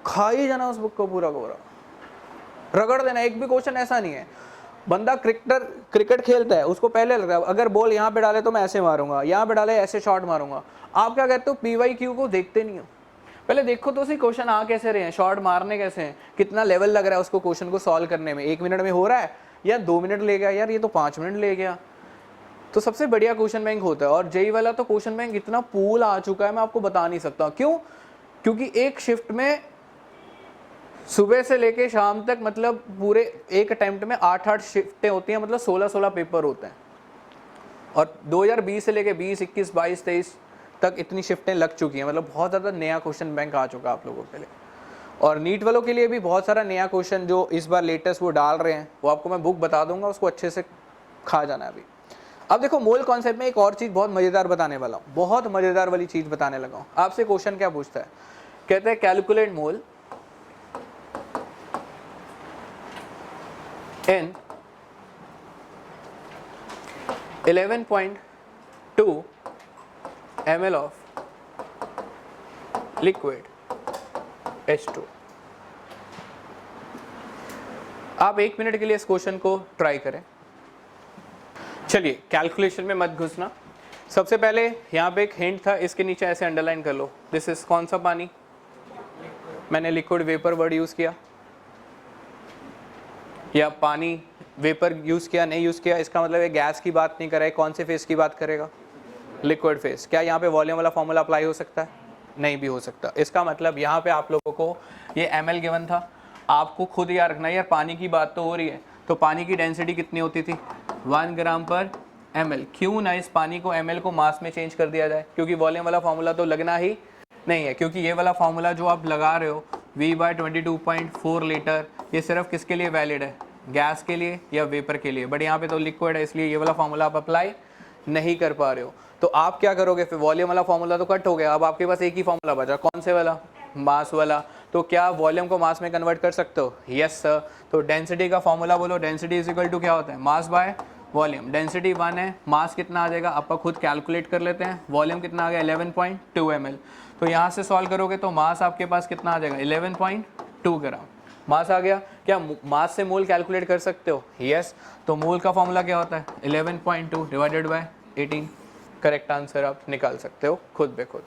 खा ही जाना उस बुक को पूरा पूरा, रगड़ देना। एक भी क्वेश्चन ऐसा नहीं है, बंदा क्रिकेट खेलता है, उसको पहले लग रहा है अगर बॉल यहाँ पे डाले तो मैं ऐसे मारूंगा, यहाँ पे डाले ऐसे शॉट मारूंगा। आप क्या कहते हो, PYQ को देखते नहीं हो, पहले देखो तो सही क्वेश्चन आ कैसे रहे हैं, शॉट मारने कैसे हैं, कितना लेवल लग रहा है उसको क्वेश्चन को सॉल्व करने में, 1 मिनट में हो रहा है या 2 मिनट ले गया, यार ये तो 5 मिनट ले गया। तो सबसे बढ़िया क्वेश्चन बैंक होता है। और जेईई वाला तो क्वेश्चन बैंक इतना पूल आ चुका है, मैं आपको बता नहीं सकता क्यों, क्योंकि एक शिफ्ट में सुबह से लेके शाम तक, मतलब पूरे एक अटेम्प्ट में 8-8 शिफ्टें होती हैं, मतलब 16-16 पेपर होते हैं। और 2020 से लेके 20, 21, 22, 23 तक इतनी शिफ्टें लग चुकी हैं, मतलब बहुत ज़्यादा नया क्वेश्चन बैंक आ चुका है आप लोगों के लिए। और नीट वालों के लिए भी बहुत सारा नया क्वेश्चन जो इस बार लेटेस्ट वो डाल रहे हैं, वो आपको मैं बुक बता दूंगा, उसको अच्छे से खा जाना है अभी। अब देखो मोल कॉन्सेप्ट में एक और चीज़ बहुत मज़ेदार बताने वाला हूँ, बहुत मज़ेदार वाली चीज़ बताने लगा हूँ। आपसे क्वेश्चन क्या पूछता है, कहते हैं calculate mole in 11.2 ml of liquid H2। आप 1 मिनट के लिए इस क्वेश्चन को ट्राई करें। चलिए कैलकुलेशन में मत घुसना, सबसे पहले यहाँ पे एक हिंट था, इसके नीचे ऐसे अंडरलाइन कर लो, दिस इज कौन सा पानी, मैंने लिक्विड वेपर वर्ड यूज किया या पानी वेपर यूज़ किया, नहीं यूज़ किया, इसका मतलब ये गैस की बात नहीं कर रहा है, कौन से फेस की बात करेगा, लिक्विड फेस। क्या यहाँ पे वॉल्यूम वाला फॉर्मूला अप्लाई हो सकता है, नहीं भी हो सकता। इसका मतलब यहाँ पे आप लोगों को ये ml गिवन था, आपको खुद याद रखना है, यार पानी की बात तो हो रही है, तो पानी की डेंसिटी कितनी होती थी, 1 ग्राम पर ml। क्यों ना इस पानी को ml को मास में चेंज कर दिया जाए, क्योंकि वॉल्यूम वाला फॉर्मूला तो लगना ही नहीं है, क्योंकि ये वाला फॉर्मूला जो आप लगा रहे हो V/22.4 लीटर, ये सिर्फ किसके लिए वैलिड है, गैस के लिए या वेपर के लिए, बट यहाँ पे तो लिक्विड है, इसलिए ये वाला फॉर्मूला आप अप्लाई नहीं कर पा रहे हो। तो आप क्या करोगे, फिर वॉल्यूम वाला फॉर्मूला तो कट हो गया, अब आपके पास एक ही फॉर्मूला बचा, कौन से वाला, मास वाला। तो क्या वॉल्यूम को मास में कन्वर्ट कर सकते हो, यस सर। तो डेंसिटी का फॉर्मूला बोलो, डेंसिटी इज इक्वल टू क्या होता है, मास बाय वॉल्यूम। डेंसिटी 1 है, मास कितना आ जाएगा, आपका खुद कैलकुलेट कर लेते हैं, वॉल्यूम कितना आ गया 11.2 ml। तो यहाँ से सॉल्व करोगे तो मास आपके पास कितना आ जाएगा 11.2 ग्राम मास आ गया। क्या मास से मोल कैलकुलेट कर सकते हो, यस। तो मोल का फॉर्मूला क्या होता है 11.2 डिवाइडेड बाय 18। करेक्ट आंसर आप निकाल सकते हो खुद बे खुद।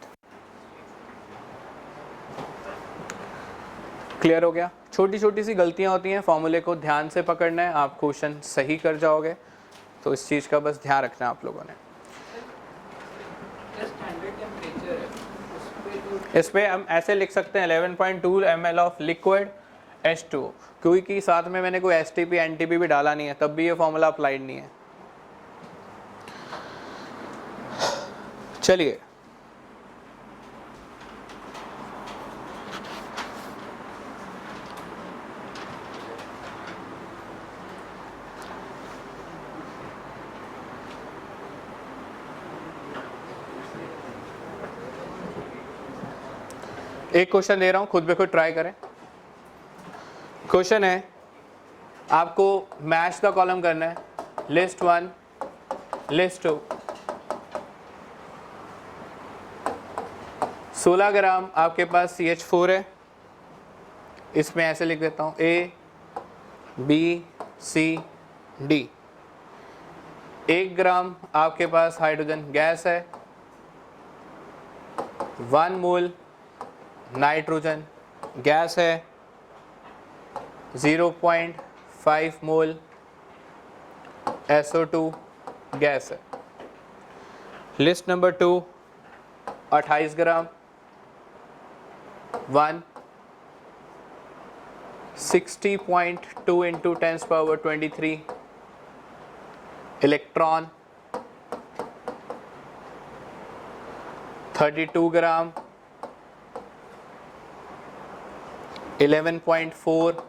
क्लियर हो गया, छोटी छोटी सी गलतियां होती हैं, फॉर्मूले को ध्यान से पकड़ना है, आप क्वेश्चन सही कर जाओगे। तो इस चीज़ का बस ध्यान रखना है आप लोगों ने। इस पे हम ऐसे लिख सकते हैं 11.2 ml ऑफ लिक्विड H2, क्योंकि साथ में मैंने कोई STP NTP भी डाला नहीं है, तब भी ये फॉर्मूला अप्लाइड नहीं है। चलिए एक क्वेश्चन दे रहा हूं, खुद बे खुद ट्राई करें। क्वेश्चन है, आपको मैच द कॉलम करना है, लिस्ट 1 लिस्ट 2। 16 ग्राम आपके पास CH4 है, इसमें ऐसे लिख देता हूं A B C D। 1 ग्राम आपके पास हाइड्रोजन गैस है, 1 मोल नाइट्रोजन गैस है, 0.5 मोल SO2 गैस है। लिस्ट नंबर 2 28 ग्राम 1 60.2 × 10⁻23 इलेक्ट्रॉन 32 ग्राम 11.4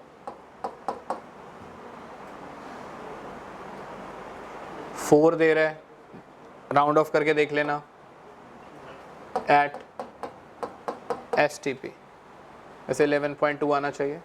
4 दे रहा है, राउंड ऑफ करके देख लेना, एट STP ऐसे 11.2 आना चाहिए।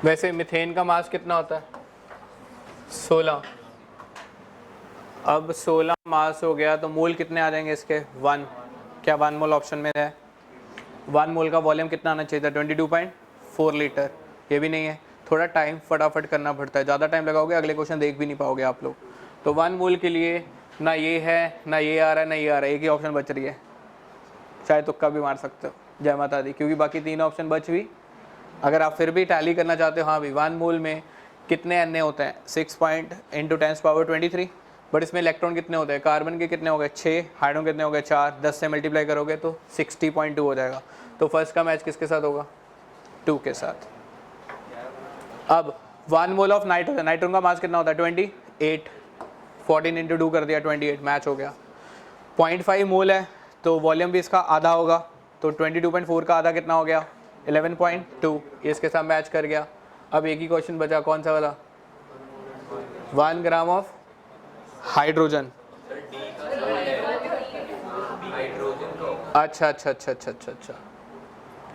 वैसे मीथेन का मास कितना होता है? 16। अब 16 मास हो गया तो मोल कितने आ जाएंगे इसके? 1। क्या 1 मोल ऑप्शन में है? 1 मोल का वॉल्यूम कितना आना चाहिए था? 22.4 लीटर। ये भी नहीं है, थोड़ा टाइम फटाफट करना पड़ता है, ज़्यादा टाइम लगाओगे अगले क्वेश्चन देख भी नहीं पाओगे आप लोग। तो 1 मोल के लिए ना ये है, ना ये आ रहा है, ना ये आ रहा है, एक ही ऑप्शन बच रही है। चाहे तुक्का भी मार सकते हो, जय माता दी, क्योंकि बाकी 3 ऑप्शन बच भी। अगर आप फिर भी टैली करना चाहते हो, हाँ भी 1 मोल में कितने एन होते हैं? 6 पॉइंट इंटू 10⁻23। बट इसमें इलेक्ट्रॉन कितने होते हैं? कार्बन के कितने हो गए? 6। हाइड्रोजन कितने हो गए? 4। 10 से मल्टीप्लाई करोगे तो 60.2 हो जाएगा। तो फर्स्ट का मैच किसके साथ होगा? 2 के साथ। अब 1 मोल ऑफ नाइट्रोजन, नाइट्रोजन का मास कितना होता है? 28। 14 इंटू 2 कर दिया, 28, मैच हो गया। 0.5 मोल है तो वॉल्यूम भी इसका आधा होगा, तो 22.4 का आधा कितना हो गया? 11.2। ये इसके साथ मैच कर गया। अब एक ही क्वेश्चन बचा, कौन सा वाला? 1 ग्राम ऑफ हाइड्रोजन। अच्छा अच्छा अच्छा अच्छा अच्छा अच्छा,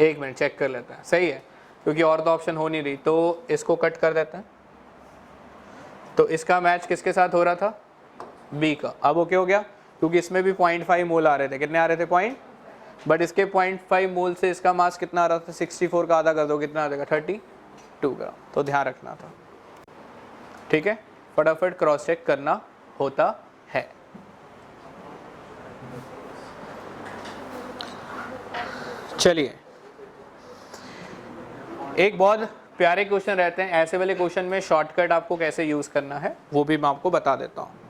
एक मिनट चेक कर लेते हैं। सही है, क्योंकि और तो ऑप्शन हो नहीं रही, तो इसको कट कर देते हैं। तो इसका मैच किसके साथ हो रहा था? बी का। अब ओके हो गया, क्योंकि इसमें भी 0.5 मोल आ रहे थे। कितने आ रहे थे? पॉइंट, बट इसके 0.5 मोल से इसका मास कितना आ रहा था? 64 का आधा कर दो, कितना आ जाएगा? 32 ग्राम। तो ध्यान रखना था, ठीक है। फटाफट क्रॉस चेक करना होता है। चलिए, एक बहुत प्यारे क्वेश्चन रहते हैं, ऐसे वाले क्वेश्चन में शॉर्टकट आपको कैसे यूज करना है वो भी मैं आपको बता देता हूं।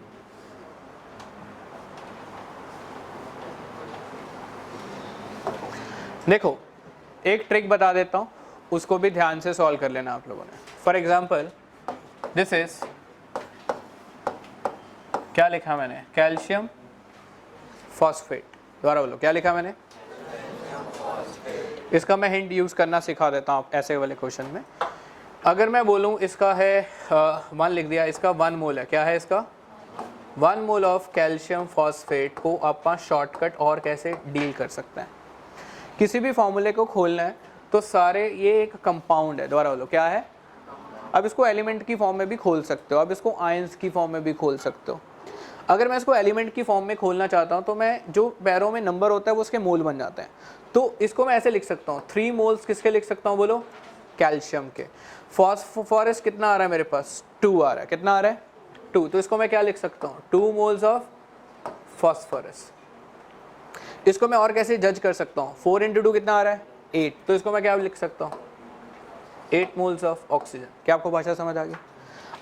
देखो, एक ट्रिक बता देता हूं, उसको भी ध्यान से सॉल्व कर लेना आप लोगों ने। फॉर एग्जाम्पल, दिस इज, क्या लिखा मैंने? Calcium phosphate. दोबारा बोलो, क्या लिखा मैंने? इसका मैं हिंट यूज करना सिखा देता हूँ ऐसे वाले क्वेश्चन में। अगर मैं बोलूँ इसका है 1 लिख दिया, इसका 1 मोल है। क्या है इसका? 1 मोल ऑफ कैल्शियम फॉस्फेट को आप शॉर्टकट और कैसे डील कर सकते हैं? किसी भी फॉर्मूले को खोलना है तो सारे, ये एक कंपाउंड है। दोबारा बोलो, क्या है? अब इसको एलिमेंट की फॉर्म में भी खोल सकते हो, अब इसको आयंस की फॉर्म में भी खोल सकते हो। अगर मैं इसको एलिमेंट की फॉर्म में खोलना चाहता हूँ तो मैं, जो पैरों में नंबर होता है वो उसके मोल बन जाते हैं। तो इसको मैं ऐसे लिख सकता हूँ, 3 मोल्स किसके लिख सकता हूँ? बोलो, कैल्शियम के। फॉस्फोरस कितना आ रहा है मेरे पास? 2 आ रहा है। कितना आ रहा है? 2। तो इसको मैं क्या लिख सकता हूँ? 2 मोल्स ऑफ फॉस्फोरस। इसको मैं और कैसे जज कर सकता हूँ? 4 इंटू 2 कितना आ रहा है? 8। तो इसको मैं क्या लिख सकता हूँ? 8 मोल्स ऑफ ऑक्सीजन। क्या आपको भाषा समझ आ गई?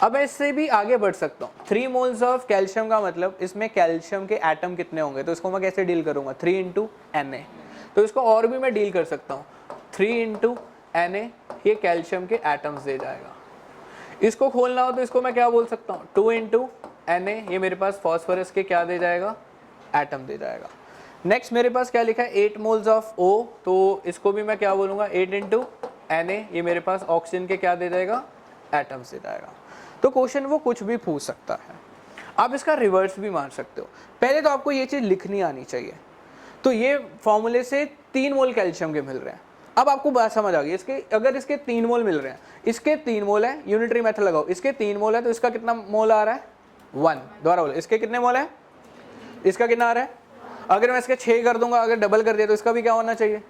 अब मैं इससे भी आगे बढ़ सकता हूँ। 3 मोल्स ऑफ कैल्शियम का मतलब इसमें कैल्शियम के एटम कितने होंगे? तो इसको मैं कैसे डील करूँगा? 3 इंटू Na। तो इसको और भी मैं डील कर सकता हूँ, 3 इंटू Na, ये कैल्शियम के एटम्स दे जाएगा। इसको खोलना हो तो इसको मैं क्या बोल सकता हूँ? 2 इंटू Na, ये मेरे पास फॉस्फोरस के क्या दे जाएगा, एटम दे जाएगा। नेक्स्ट मेरे पास क्या लिखा है 8 मोल्स ऑफ O, तो इसको भी मैं क्या बोलूँगा 8 इंटू Na, ये मेरे पास ऑक्सीजन के क्या दे जाएगा, एटम्स दे जाएगा। तो क्वेश्चन वो कुछ भी पूछ सकता है, आप इसका रिवर्स भी मार सकते हो। पहले तो आपको ये चीज़ लिखनी आनी चाहिए। तो ये फॉर्मूले से 3 मोल कैल्शियम के मिल रहे हैं। अब आपको बात समझ आ गई, इसके अगर इसके 3 मोल मिल रहे हैं, इसके 3 मोल है, यूनिटरी मेथड लगाओ, इसके 3 मोल है तो इसका कितना मोल आ रहा है 1, दोबारा बोलो इसके कितने मोल है, इसका कितना आ रहा है। अगर मैं इसके 6 कर दूंगा, अगर डबल कर दिया तो इसका भी क्या होना चाहिए।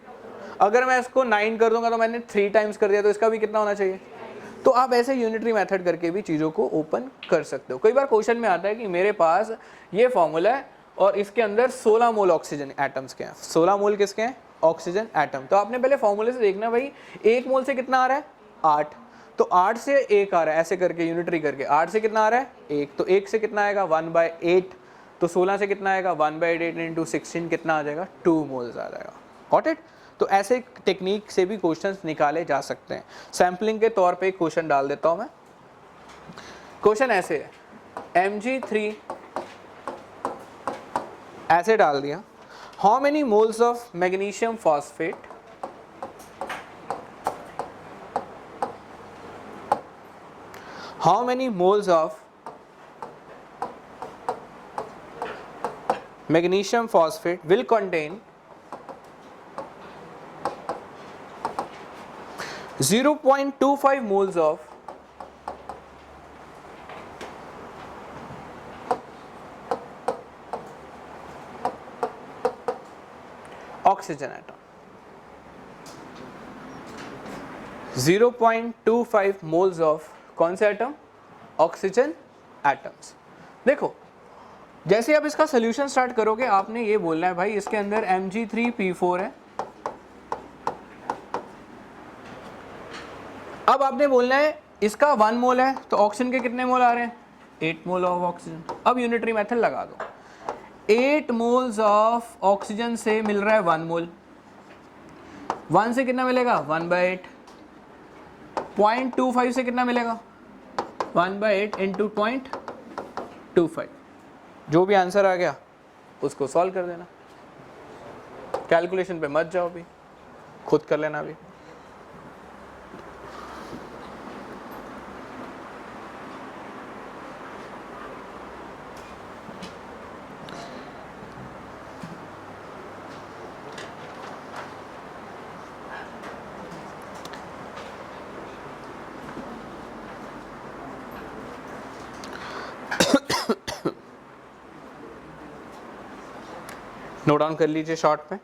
अगर मैं इसको 9 कर दूंगा तो मैंने 3 टाइम्स कर दिया तो इसका भी कितना होना चाहिए। तो आप ऐसे यूनिटरी मेथड करके भी चीज़ों को ओपन कर सकते हो। कई बार क्वेश्चन में आता है कि मेरे पास ये फॉर्मूला है और इसके अंदर 16 मोल ऑक्सीजन एटम्स के हैं। 16 मोल किसके हैं, ऑक्सीजन एटम। तो आपने पहले फॉर्मूले से देखना भाई 1 मोल से कितना आ रहा है 8, तो 8 से 1 आ रहा है, ऐसे करके यूनिटरी करके 8 से कितना आ रहा है 1, तो 1 से कितना आएगा 1/8, तो 16 से कितना आएगा 1/8 इंटू 16 कितना आ जाएगा 2 मोल्स आ जाएगा। Got it. तो ऐसे टेक्निक से भी क्वेश्चंस निकाले जा सकते हैं। सैम्पलिंग के तौर पे एक क्वेश्चन डाल देता हूं मैं। क्वेश्चन ऐसे है Mg3 ऐसे डाल दिया, how many moles of magnesium phosphate how many moles of magnesium phosphate will contain 0.25 moles of oxygen atom। 0.25 moles of कौन से एटम, ऑक्सीजन एटम्स। देखो जैसे आप इसका सोल्यूशन स्टार्ट करोगे आपने ये बोलना है भाई इसके अंदर Mg3P4 है। अब आपने बोलना है इसका 1 मोल है तो ऑक्सीजन के कितने मोल आ रहे हैं 8 मोल ऑफ ऑक्सीजन। अब यूनिटरी मेथड लगा दो, 8 मोल्स ऑफ ऑक्सीजन से मिल रहा है 1 मोल, 1 से कितना मिलेगा 1/8, 0.25 से कितना मिलेगा 1/8 इंटू 0.25। जो भी आंसर आ गया उसको सॉल्व कर देना, कैलकुलेशन पे मत जाओ, भी खुद कर लेना भी। नोट डाउन कर लीजिए शॉर्ट पे।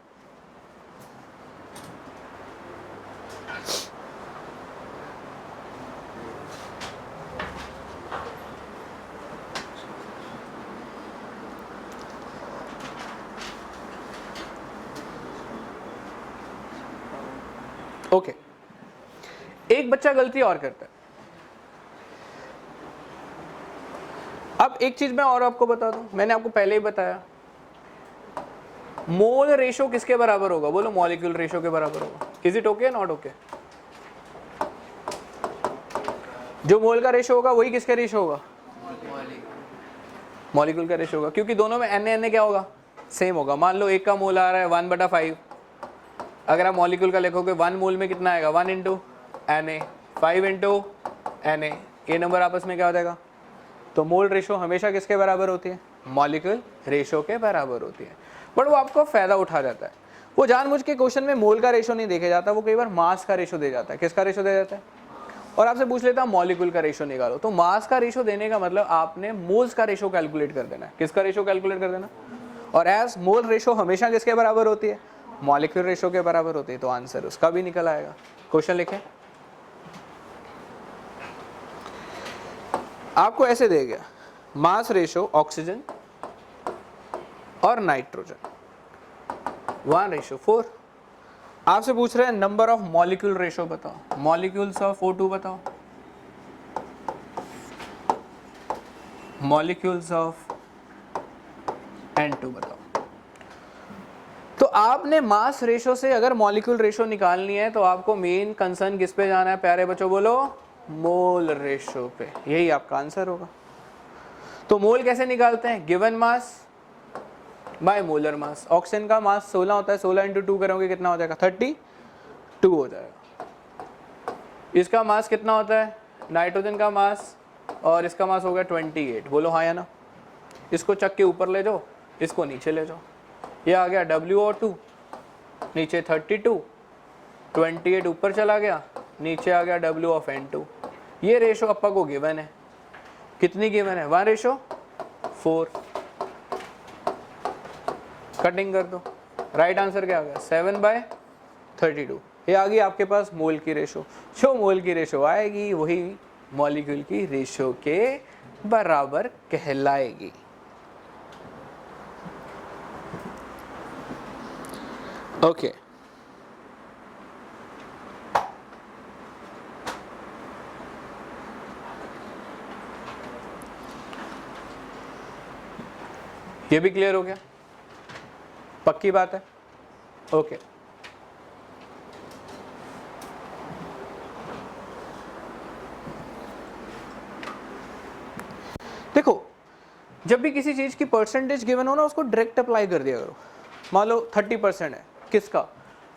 ओके, एक बच्चा गलती और करता है। अब एक चीज मैं और आपको बता दूं, मैंने आपको पहले ही बताया मोल रेशो किसके बराबर होगा, बोलो मॉलिक्यूल रेशो के बराबर होगा। Is it okay not okay. जो मोल का रेशो होगा वही किसका रेशो होगा, मॉलिक्यूल का रेशो होगा, क्योंकि दोनों में Na क्या होगा सेम होगा। मान लो एक का मोल आ रहा है 1/5, अगर आप मॉलिक्यूल का लिखोगे 1 मोल में कितना आएगा 1 इंटू Na, 5 इंटू Na, ये नंबर आपस में क्या हो जाएगा। तो मोल रेशो हमेशा किसके बराबर होती है, मॉलिक्यूल रेशो के बराबर होती है। बट वो आपको फ़ायदा उठा जाता है, वो जानबूझ के क्वेश्चन में मोल का रेशो नहीं देखा जाता, वो कई बार मास का रेशो दे जाता है। किसका रेशो दे जाता है, और आपसे पूछ लेता है मॉलिक्यूल का रेशो निकालो, तो मास का रेशो देने का मतलब आपने मोल्स का रेशो कैलकुलेट कर देना है। किसका रेशो कैलकुलेट कर देना, और एज मोल रेशो हमेशा किसके बराबर होती है, मॉलिक्यूल रेशो के बराबर होती है, तो आंसर उसका भी निकल आएगा। क्वेश्चन लिखें, आपको ऐसे दे गया मास रेशो ऑक्सीजन और नाइट्रोजन 1:4। आपसे पूछ रहे हैं नंबर ऑफ मॉलिक्यूल रेशो बताओ, मॉलिक्यूल्स ऑफ O2 बताओ, मॉलिक्यूल्स ऑफ N2 बताओ। तो आपने मास रेशो से अगर मॉलिक्यूल रेशो निकालनी है तो आपको मेन कंसर्न किस पे जाना है प्यारे बच्चों, बोलो मोल रेशो पे, यही आपका आंसर होगा। तो मोल कैसे निकालते हैं? Given mass by molar mass. Oxygen का मास 16 होता है, 16 इंटू 2 करोगे कितना हो जाएगा? 32 हो जाएगा। इसका मास कितना होता है? नाइट्रोजन का मास, और इसका मास हो गया 28। बोलो हाँ या ना? इसको चक के ऊपर ले जाओ, इसको नीचे ले जाओ। ये आ गया WO2, नीचे 32, 28 ऊपर चला गया, नीचे आ गया W ऑफ N2। ये रेशो अपा को गिवन है। कितनी गिवन है? 1:4। कटिंग कर दो, राइट आंसर क्या आ गया? 7/32। ये आ गई आपके पास मोल की रेशो। जो मोल की रेशो आएगी वही मॉलिक्यूल की रेशो के बराबर कहलाएगी। ओके ये भी क्लियर हो गया? पक्की बात है? ओके देखो, जब भी किसी चीज की परसेंटेज गिवन हो ना, उसको डायरेक्ट अप्लाई कर दिया करो। मान लो 30% है, किसका?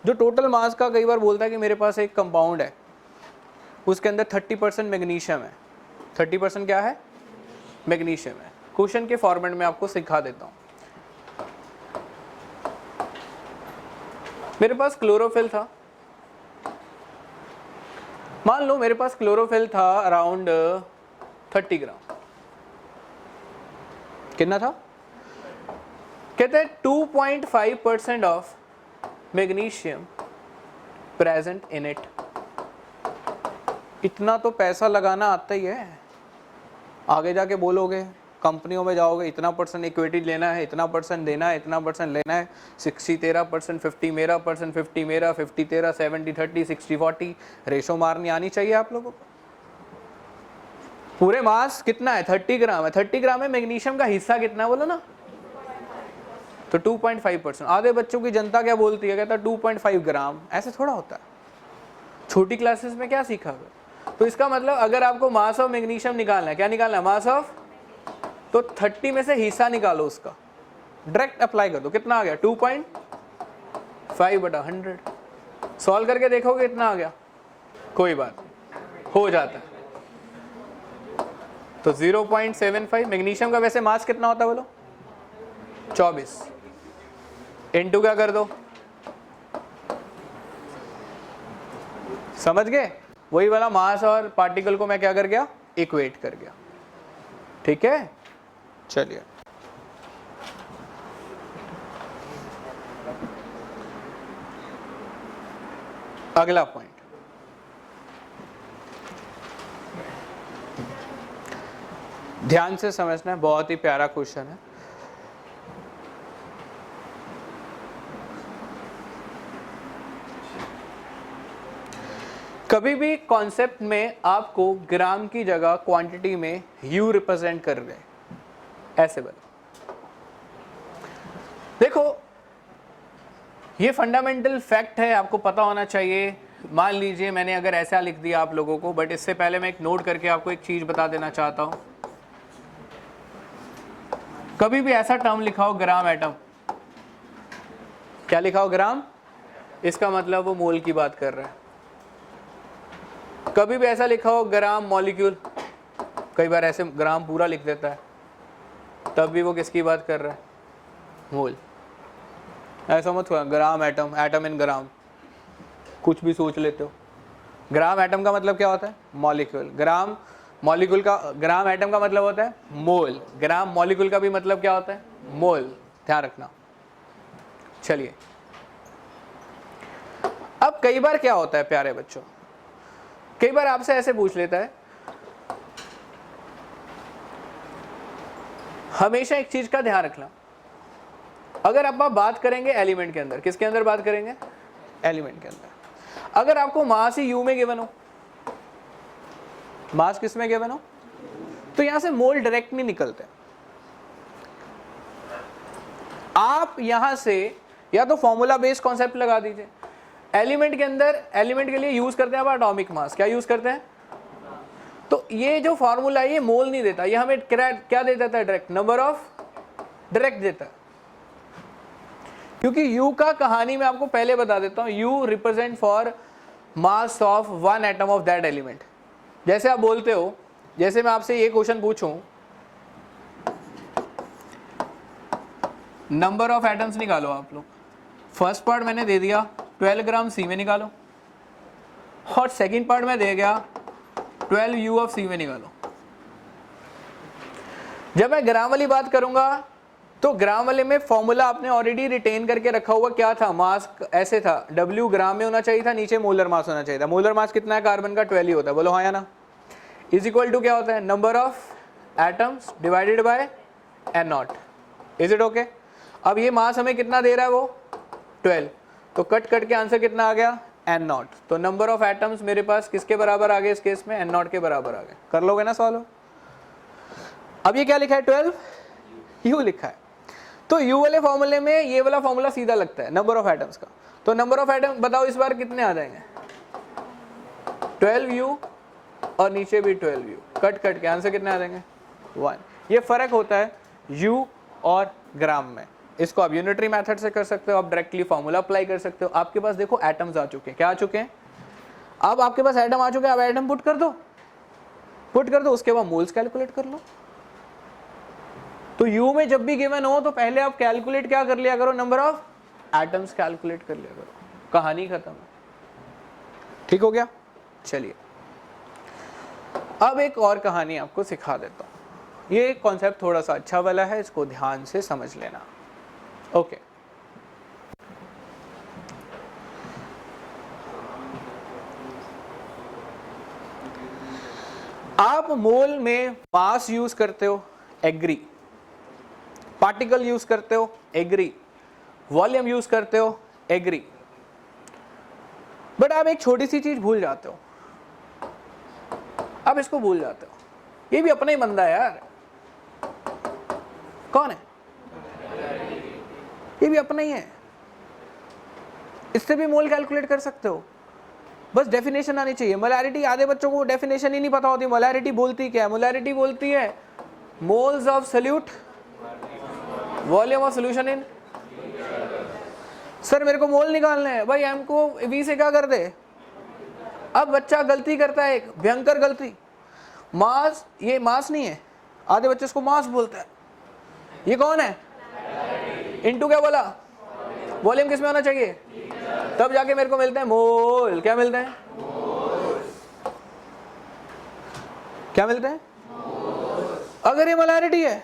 जो टोटल मास का कई बार बोलता है कि मेरे पास एक कंपाउंड है, उसके अंदर 30% मैग्नीशियम है। 30% क्या है? मैग्नीशियम है। क्वेश्चन के फॉर्मेट में आपको सिखा देता हूं। मेरे पास क्लोरोफिल था, मान लो मेरे पास क्लोरोफिल था अराउंड 30 ग्राम। कितना था? कहते हैं 2.5% of magnesium present in it. इतना तो पैसा लगाना आता ही है। आगे जाके बोलोगे, कंपनियों में जाओगे, इतना % इक्विटी लेना है, इतना % देना है, इतना % लेना है, 60 13%, 50 मेरा %, 50 मेरा, 50 तेरा, 70 30, 60 40 रेशो मारनी आनी चाहिए आप लोगों को। पूरे मास कितना है? 30 ग्राम है। 30 ग्राम में मैग्नीशियम का हिस्सा कितना है बोलो ना? तो 2.5%। आधे बच्चों की जनता क्या बोलती है? कहता है 2.5 ग्राम। ऐसे थोड़ा होता है। छोटी क्लासेस में क्या सीखा है? तो इसका मतलब अगर आपको मास ऑफ मैग्नीशियम निकालना है, क्या निकालना है? मास ऑफ, तो 30 में से हिस्सा निकालो उसका, डायरेक्ट अप्लाई कर दो। कितना आ गया? 2.5/100। सॉल्व करके देखोगे कितना आ गया? कोई बात हो जाता है। तो 0.75। मैग्नीशियम का वैसे मास कितना होता है बोलो? 24। इनटू क्या कर दो? समझ गए? वही वाला मास और पार्टिकल को मैं क्या कर गया? इक्वेट कर गया। ठीक है, चलिए अगला पॉइंट। ध्यान से समझना है, बहुत ही प्यारा क्वेश्चन है। कभी भी कॉन्सेप्ट में आपको ग्राम की जगह क्वांटिटी में यू रिप्रेजेंट कर रहे हैं, ऐसे बोलो। देखो, ये फंडामेंटल फैक्ट है, आपको पता होना चाहिए। मान लीजिए मैंने अगर ऐसा लिख दिया आप लोगों को, बट इससे पहले मैं एक नोट करके आपको एक चीज बता देना चाहता हूं। कभी भी ऐसा टर्म लिखा हो ग्राम एटम, क्या लिखा हो? ग्राम, इसका मतलब वो मोल की बात कर रहा है। कभी भी ऐसा लिखा हो ग्राम मॉलिक्यूल, कई बार ऐसे ग्राम पूरा लिख देता है, तब भी वो किसकी बात कर रहा है? मोल। ऐसा मत हुआ ग्राम एटम, एटम इन ग्राम, कुछ भी सोच लेते हो। ग्राम एटम का मतलब क्या होता है? मॉलिक्यूल। ग्राम मॉलिक्यूल का, ग्राम एटम का मतलब होता है मोल। ग्राम मॉलिक्यूल का भी मतलब क्या होता है? मोल। ध्यान रखना। चलिए, अब कई बार क्या होता है प्यारे बच्चों, कई बार आपसे ऐसे पूछ लेता है, हमेशा एक चीज का ध्यान रखना, अगर आप बात करेंगे एलिमेंट के अंदर, किसके अंदर बात करेंगे? एलिमेंट के अंदर। अगर आपको मास ही यू में गिवन हो, मास किस में गिवन हो, तो यहां से मोल डायरेक्ट नहीं निकलते। आप यहां से या तो फॉर्मूला बेस्ड कॉन्सेप्ट लगा दीजिए। एलिमेंट के अंदर, एलिमेंट के लिए यूज करते हैं आप एटॉमिक मास। क्या यूज करते हैं? तो ये जो फॉर्मूला है ये मोल नहीं देता, ये हमें क्या दे देता है? डायरेक्ट नंबर ऑफ डायरेक्ट देता है। क्योंकि U का कहानी मैं आपको पहले बता देता हूं, U represent for mass of one atom of that element. जैसे आप बोलते हो, जैसे मैं आपसे ये क्वेश्चन पूछूं, नंबर ऑफ एटम्स निकालो आप लोग। फर्स्ट पार्ट मैंने दे दिया 12 ग्राम सी में निकालो, और सेकंड पार्ट में दे गया 12 U ऑफ सी में निकालो। जब मैं ग्राम वाली बात करूंगा तो ग्राम वाले में फॉर्मूला आपने ऑलरेडी रिटेन करके रखा हुआ, क्या था? मास ऐसे था, W ग्राम में होना चाहिए था, नीचे मोलर मास होना चाहिए था। मोलर मास कितना है कार्बन का? 12 ही होता है, बोलो हाँ या ना? इज इक्वल टू क्या होता है? Number of atoms divided by N not. Is it okay? अब ये मास हमें कितना दे रहा है? वो 12, तो कट कट के आंसर कितना आ गया? N not. तो नंबर ऑफ एटम्स मेरे पास किसके बराबर आ गए इस केस में? N नॉट के बराबर आ गए। कर लोगे ना सॉल्व? अब ये क्या लिखा है? 12 U लिखा है। तो U वाले फॉर्मूले में ये वाला फॉर्मूला सीधा लगता है नंबर ऑफ एटम्स का। तो नंबर ऑफ एटम बताओ इस बार कितने आ जाएंगे? 12 U और नीचे भी 12 U, कट कट के आंसर कितने आ जाएंगे? 1। ये फर्क होता है U और ग्राम में। इसको आप यूनिटरी मेथड से कर सकते हो, आप डायरेक्टली फॉर्मूला अप्लाई कर सकते हो। आपके पास देखो एटम्स आ चुके हैं, क्या आ चुके हैं? अब आपके पास एटम आ चुके हैं, अब एटम पुट कर दो, उसके बाद मोल्स कैलकुलेट कर लो। तो U में जब भी गिवन हो तो पहले आप कैलकुलेट क्या कर लिया करो? नंबर ऑफ एटम्स कैलकुलेट कर लिया करो, कहानी खत्म। ठीक हो गया? चलिए अब एक और कहानी आपको सिखा देता हूं। ये कॉन्सेप्ट थोड़ा सा अच्छा वाला है, इसको ध्यान से समझ लेना। ओके, आप मोल में मास यूज करते हो, एग्री। पार्टिकल यूज करते हो, एग्री। वॉल्यूम यूज करते हो, एग्री। बट आप एक छोटी सी चीज भूल जाते हो, आप इसको भूल जाते हो। ये भी अपना ही बंदा है यार। कौन है? ये भी अपना ही है। इससे भी मोल कैलकुलेट कर सकते हो, बस डेफिनेशन आनी चाहिए। मोलैरिटी, आधे बच्चों को डेफिनेशन ही नहीं पता होती। मोलैरिटी बोलती क्या है? मोलैरिटी बोलती है moles of solute volume of solution in. Sir मेरे को मोल निकालने हैं भाई, एम को वी से क्या कर दे। अब बच्चा गलती करता है, एक भयंकर गलती। मास, ये मास नहीं है, आधे बच्चे इसको मास बोलते हैं। ये कौन है? इनटू क्या बोला? वॉल्यूम किस में होना चाहिए? तब जाके मेरे को मिलते हैं मोल। क्या मिलते हैं? क्या मिलते हैं? अगर ये मोलैरिटी है,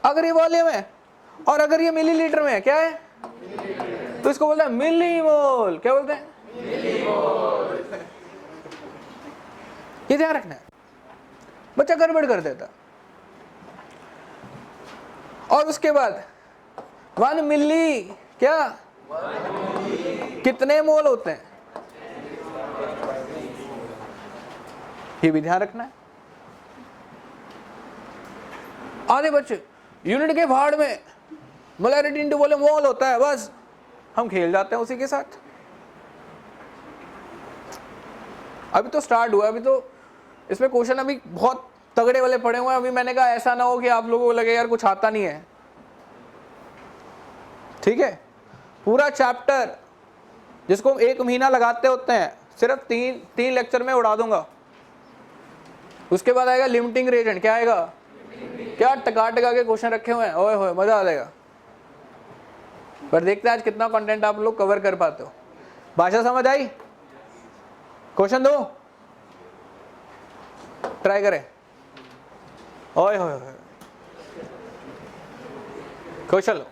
अगर ये वॉल्यूम है, और अगर ये मिलीलीटर में है, क्या है? तो इसको बोलते हैं मिलीमोल। क्या बोलते हैं? मिलीमोल। ये ध्यान रखना है, बच्चा गड़बड़ कर देता। और उसके बाद 1 मिली, क्या 1 मिली कितने मोल होते हैं? ये भी ध्यान रखना है। आधे बच्चे यूनिट के भाड़ में मोलैरिटी इनटू वॉल्यूम मोल होता है, बस हम खेल जाते हैं उसी के साथ। अभी तो स्टार्ट हुआ, अभी तो इसमें क्वेश्चन अभी बहुत तगड़े वाले पड़े हुए हैं। अभी मैंने कहा ऐसा ना हो कि आप लोगों को लगे यार कुछ आता नहीं है। ठीक है, पूरा चैप्टर जिसको 1 महीना लगाते होते हैं, सिर्फ 3 लेक्चर में उड़ा दूंगा। उसके बाद आएगा लिमिटिंग रिएजेंट। क्या आएगा? क्या टका टका के क्वेश्चन रखे हुए हैं, ओए होए मजा आ जाएगा। पर देखते हैं आज कितना कंटेंट आप लोग कवर कर पाते हो। भाषा समझ आई? क्वेश्चन दो, ट्राई करें। ओए होए होए, question low.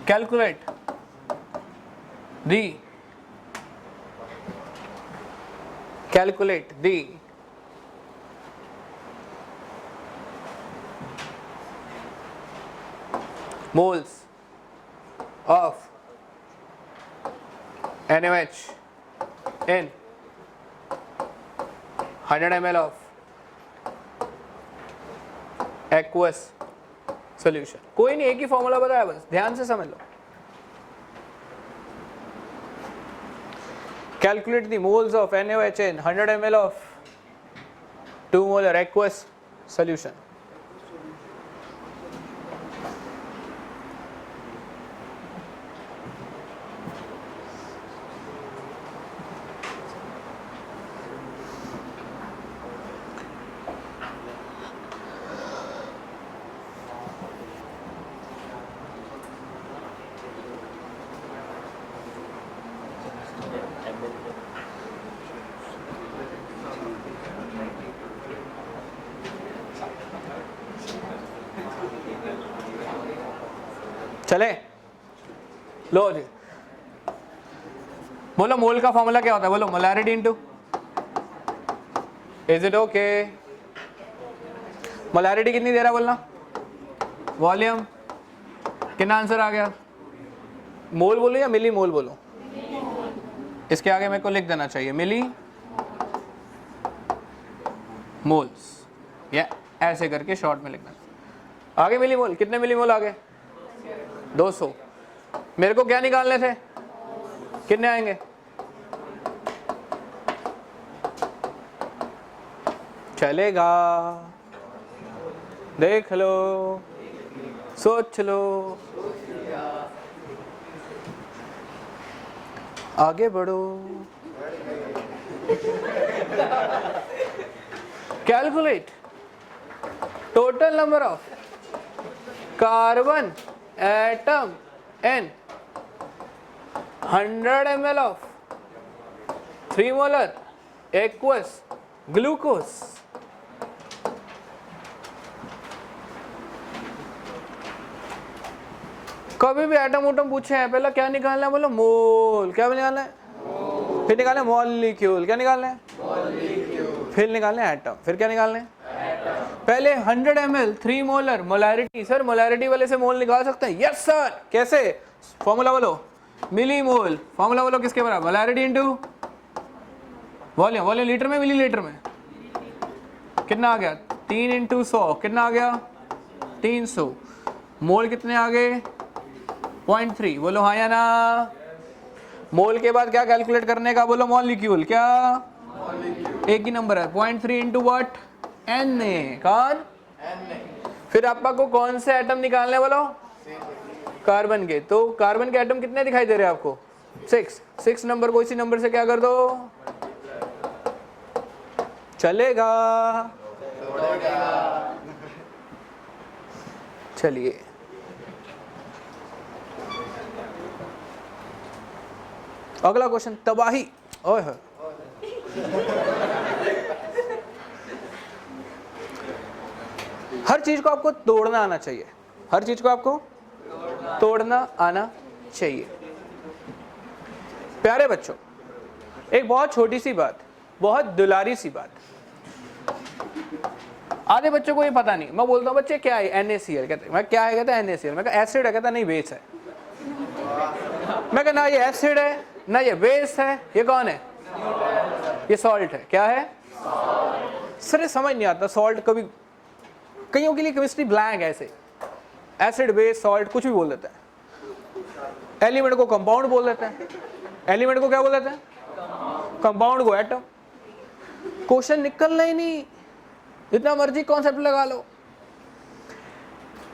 Calculate the moles of NaOH in 100 ml of aqueous solution। कोई नहीं, एक ही फॉर्मूला बताया, बस ध्यान से समझ लो। Calculate the moles of NaOH in 100 ml of 2 molar aqueous solution. चले लो जी, बोलो मोल का फॉर्मूला क्या होता है, बोलो molarity into, is it okay? Molarity कितनी दे रहा है बोलना, वॉल्यूम, कितना आंसर आ गया? मोल बोलो या मिली मोल बोलो? इसके आगे मेरे को लिख देना चाहिए मिली मोल्स, या ऐसे करके शॉर्ट में लिखना। आगे मिली मोल, कितने मिली मोल आगे? 200। मेरे को क्या निकालने थे, कितने आएंगे? चलेगा, देख लो, सोच लो, आगे बढ़ो। Calculate total number of carbon atom in 100 ml of 3 molar aqueous glucose. कभी भी एटम उटम पूछे हैं, पहला क्या निकालना है, बोलो मोल। क्या निकालना है? फिर निकालना है मॉलिक्यूल। क्या निकालना है? मॉलिक्यूल। फिर निकालना है एटम। फिर क्या निकालना है? पहले 100 ml 3 molar molarity. Sir molarity वाले से मोल निकाल सकते हैं? Yes sir. कैसे? फॉर्मूला बोलो, मिली मोल। फॉर्मूला बोलो किसके बराबर? Molarity into volume. Volume litre में, मिली लीटर में कितना आ गया? 3 × 100 कितना आ गया? 300। मोल कितने आ गए? 0.3। बोलो हाँ या ना? मोल के बाद क्या कैलकुलेट करने का? बोलो मॉलिक्यूल। क्या? एक ही नंबर है, 0.3 × व्हाट? Na। कौन? Na। फिर आपका को कौन से एटम निकालने बोलो? कार्बन के। तो कार्बन के एटम कितने दिखाई दे रहे हैं आपको? 6 नंबर को इसी नंबर से क्या कर दो? चलेगा? चलिए अगला क्वेश्चन। तबाही। ओए हो, हर चीज को आपको तोड़ना आना चाहिए। हर चीज को आपको तोड़ना आना चाहिए। प्यारे बच्चों, एक बहुत छोटी सी बात, बहुत दुलारी सी बात। आधे बच्चों को ये पता नहीं। मैं बोलता हूँ बच्चे क्या है? NaCl। कहते मैं क्या है? कहता है NaCl। मैं कहा एसिड है। कहता नहीं बेस है। मैं कहा ना ये एसिड है ना ये बेस है, ये कौन है? ये सॉल्ट है। क्या है? सर ये समझ नहीं आता। सॉल्ट कभी कईयों के लिए केमिस्ट्री ब्लैंक है। ऐसे एसिड बेस सॉल्ट कुछ भी बोल देता है। एलिमेंट को कंपाउंड बोल देते हैं। एलिमेंट को क्या बोल देते हैं? कंपाउंड को एटम। क्वेश्चन निकलना ही नहीं। जितना मर्जी कॉन्सेप्ट लगा लो,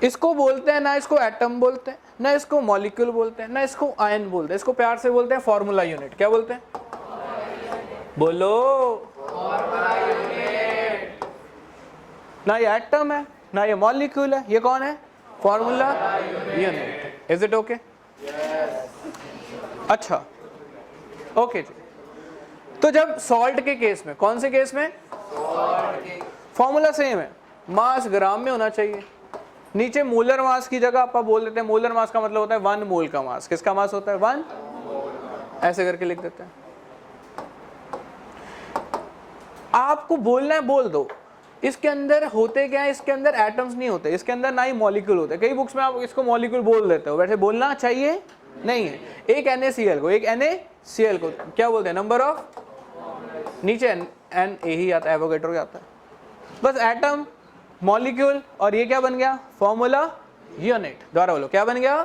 इसको बोलते हैं ना, इसको एटम बोलते हैं ना, इसको मॉलिक्यूल बोलते हैं ना, इसको आयन बोलते हैं। इसको प्यार से बोलते हैं फॉर्मूला यूनिट। क्या बोलते हैं? बोलो फॉर्मूला यूनिट। ना ये एटम है ना ये मॉलिक्यूल है, ये कौन है? Formula unit. Is it okay? अच्छा ओके जी। तो जब सॉल्ट के केस में, कौन से केस में? फॉर्मूला सेम है, मास ग्राम में होना चाहिए। नीचे मोलर मास की जगह आप बोल देते हैं, मोलर मास का मतलब होता है 1 मोल का मास। किसका मास होता है? 1। ऐसे करके लिख देते हैं। आपको बोलना है बोल दो। इसके अंदर होते क्या है? इसके अंदर एटम्स नहीं होते, इसके अंदर ना ही मॉलिक्यूल होते। कई बुक्स में आप इसको मॉलिक्यूल बोल देते हो, वैसे बोलना चाहिए नहीं है। एक NaCl को, एक NaCl को क्या बोलते हैं? नंबर ऑफ, नीचे N A ही आता है, एवोगैड्रो आता है। बस एटम, मॉलिक्यूल, और ये क्या बन गया? Formula unit. दोबारा बोलो क्या बन गया?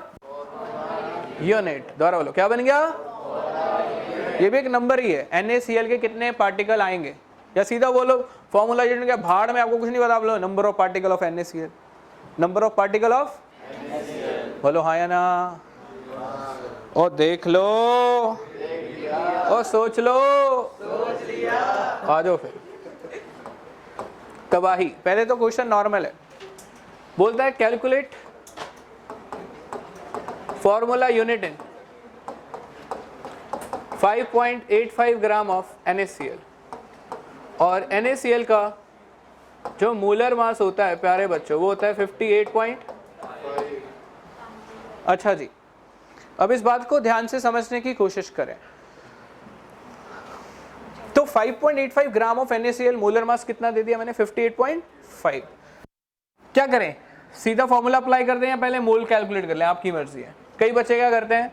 यूनिट। दोबारा बोलो क्या बन गया? ये भी एक नंबर ही है। NaCl के कितने पार्टिकल आएंगे, या सीधा बोलो फॉर्मूला यूनिट क्या भाड़ में, आपको कुछ नहीं पता, बोलो number of particle of NaCl, number of particle of, बोलो हाँ या ना, ओ देख लो, ओ सोच लो, आ जाओ फिर। तबाही। पहले तो क्वेश्चन नॉर्मल है, बोलता है calculate formula unit in 5.85 gram of NaCl, और NaCl का जो मोलर मास होता है प्यारे बच्चों वो होता है 58 अच्छा जी, अब इस बात को ध्यान से समझने की कोशिश करें। तो 5.85 gram of NaCl molar mass कितना दे दिया मैंने, 58.5। क्या करें, सीधा फॉर्मूला अप्लाई कर दें या पहले मोल कैलकुलेट कर लें, आपकी मर्जी है। कई बच्चे क्या करते हैं,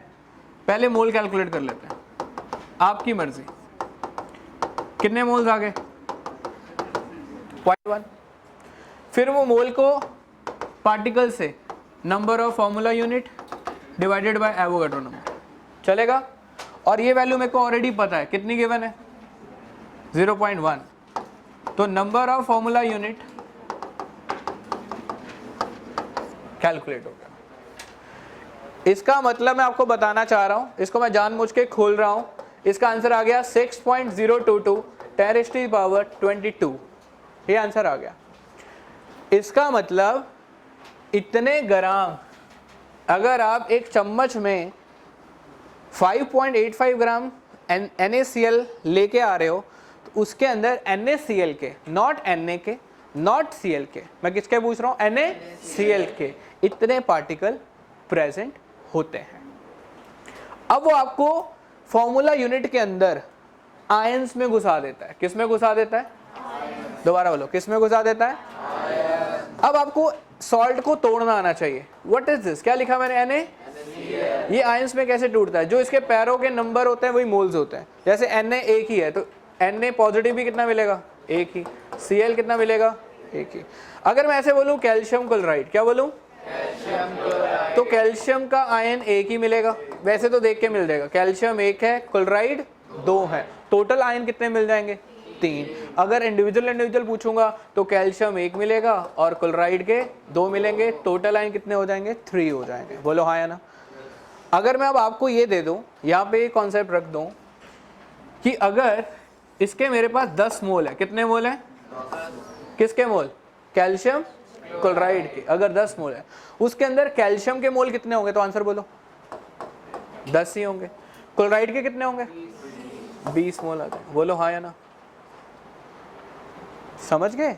पहले मोल कैलकुलेट कर लेते हैं, आपकी मर्जी। कितने मोल्स आ गए, 0.1। फिर वो मोल को पार्टिकल से number of formula unit divided by Avogadro number, चलेगा। और ये वैल्यू मेरे को ऑलरेडी पता है, कितनी गिवन है, 0.1। तो number of formula unit calculate हो गया। इसका मतलब मैं आपको बताना चाह रहा हूं, इसको मैं जानबूझ के खोल रहा हूं, इसका आंसर आ गया 6.022 10⁻²2। ये आंसर आ गया। इसका मतलब इतने ग्राम, अगर आप एक चम्मच में 5.85 ग्राम NaCl लेके आ रहे हो, तो उसके अंदर NaCl के, नॉट Na के, नॉट Cl के, मैं किसके पूछ रहा हूं, NaCl के इतने पार्टिकल प्रेजेंट होते हैं। अब वो आपको फॉर्मूला यूनिट के अंदर आयंस में घुसा देता है। किस में घुसा देता है, दोबारा बोलो, किस में घुसा देता है, अब आपको सॉल्ट को तोड़ना आना चाहिए। व्हाट इज दिस, क्या लिखा मैंने, Na, ये आयंस में कैसे टूटता है, जो इसके पैरों के नंबर होते हैं वही मोल्स होते हैं। जैसे Na एक ही है तो Na पॉजिटिव भी कितना मिलेगा, एक ही, Cl कितना मिलेगा, एक ही। अगर मैं ऐसे बोलूं कैल्शियम क्लोराइड, क्या बोलूं, तो कैल्शियम का आयन एक ही मिलेगा, वैसे तो देख के मिल जाएगा, कैल्शियम एक है, क्लोराइड दो है, टोटल आयन कितने मिल जाएंगे, 3। अगर इंडिविजुअल पूछूंगा तो कैल्शियम एक मिलेगा और क्लोराइड के 2 मिलेंगे, टोटल आयन कितने हो जाएंगे, 3 हो जाएंगे, बोलो हाँ या ना। अगर मैं अब आपको ये दे दूं, यहाँ पे कॉन्सेप्ट रख दूं कि अगर इसके मेरे पास 10 मोल है, कितने मोल है, किसके मोल, कैल्शियम क्लोराइड के, अगर 10 मोल है, उसके अंदर कैल्शियम के मोल कितने होंगे, तो आंसर बोलो, 10 ही होंगे। क्लोराइड के कितने होंगे, 20 मोल आ जाए, बोलो हाँ या ना। समझ गए,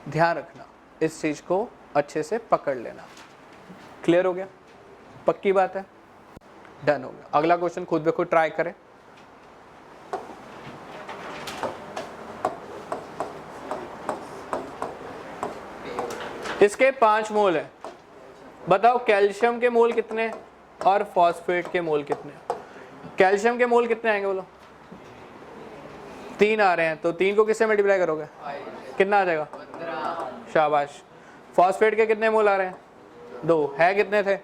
ध्यान रखना, इस चीज को अच्छे से पकड़ लेना। क्लियर हो गया, पक्की बात है, डन हो गया। अगला क्वेश्चन खुद ब खुद ट्राई करें। इसके 5 मोल है, बताओ कैल्शियम के मोल कितने और फॉस्फेट के मोल कितने। कैल्शियम के मोल कितने आएंगे बोलो, 3 आ रहे हैं, तो 3 को किससे मल्टीप्लाई करोगे, कितना आ जाएगा, शाबाश। फॉस्फेट के कितने मोल आ रहे हैं, 2 है, कितने थे,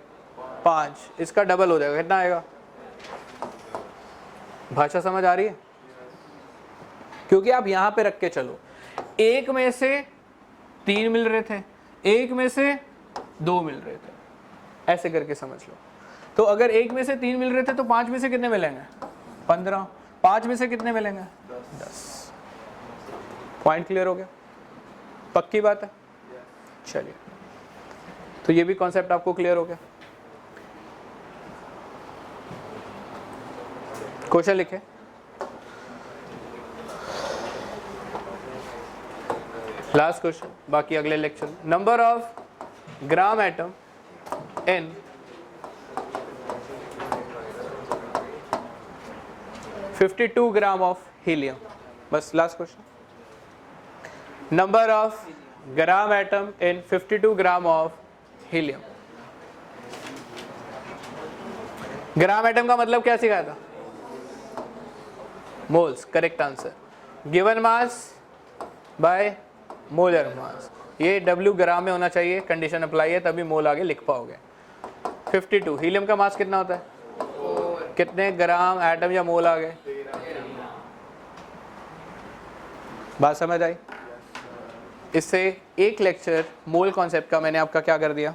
5, इसका डबल हो जाएगा, कितना आएगा। भाषा समझ आ रही है, क्योंकि आप यहां पे रख के चलो, एक में से 3 मिल रहे थे, एक में से 2 मिल रहे थे, ऐसे करके समझ लो। तो अगर एक में से 3 मिल रहे थे तो 5 में से कितने मिलेंगे, 15, 5 में से कितने मिलेंगे, 10। पॉइंट क्लियर हो गया, पक्की बात है। चलिए, तो ये भी कॉन्सेप्ट आपको क्लियर हो गया। क्वेश्चन लिखे, लास्ट क्वेश्चन, बाकी अगले lecture. Number of gram atom in 52 gram of helium, बस last question. Number of gram atom in 52 gram of helium. Gram atom का मतलब क्या सिखाया था, moles, correct answer. Given mass by molar mass, ये W ग्राम में होना चाहिए, कंडीशन अप्लाई है तभी मोल आगे लिख पाओगे। 52, हीलियम का मास कितना होता है, कितने ग्राम एटम या मोल आ गए? बात समझ आई? इससे एक लेक्चर मोल कॉन्सेप्ट का मैंने आपका क्या कर दिया,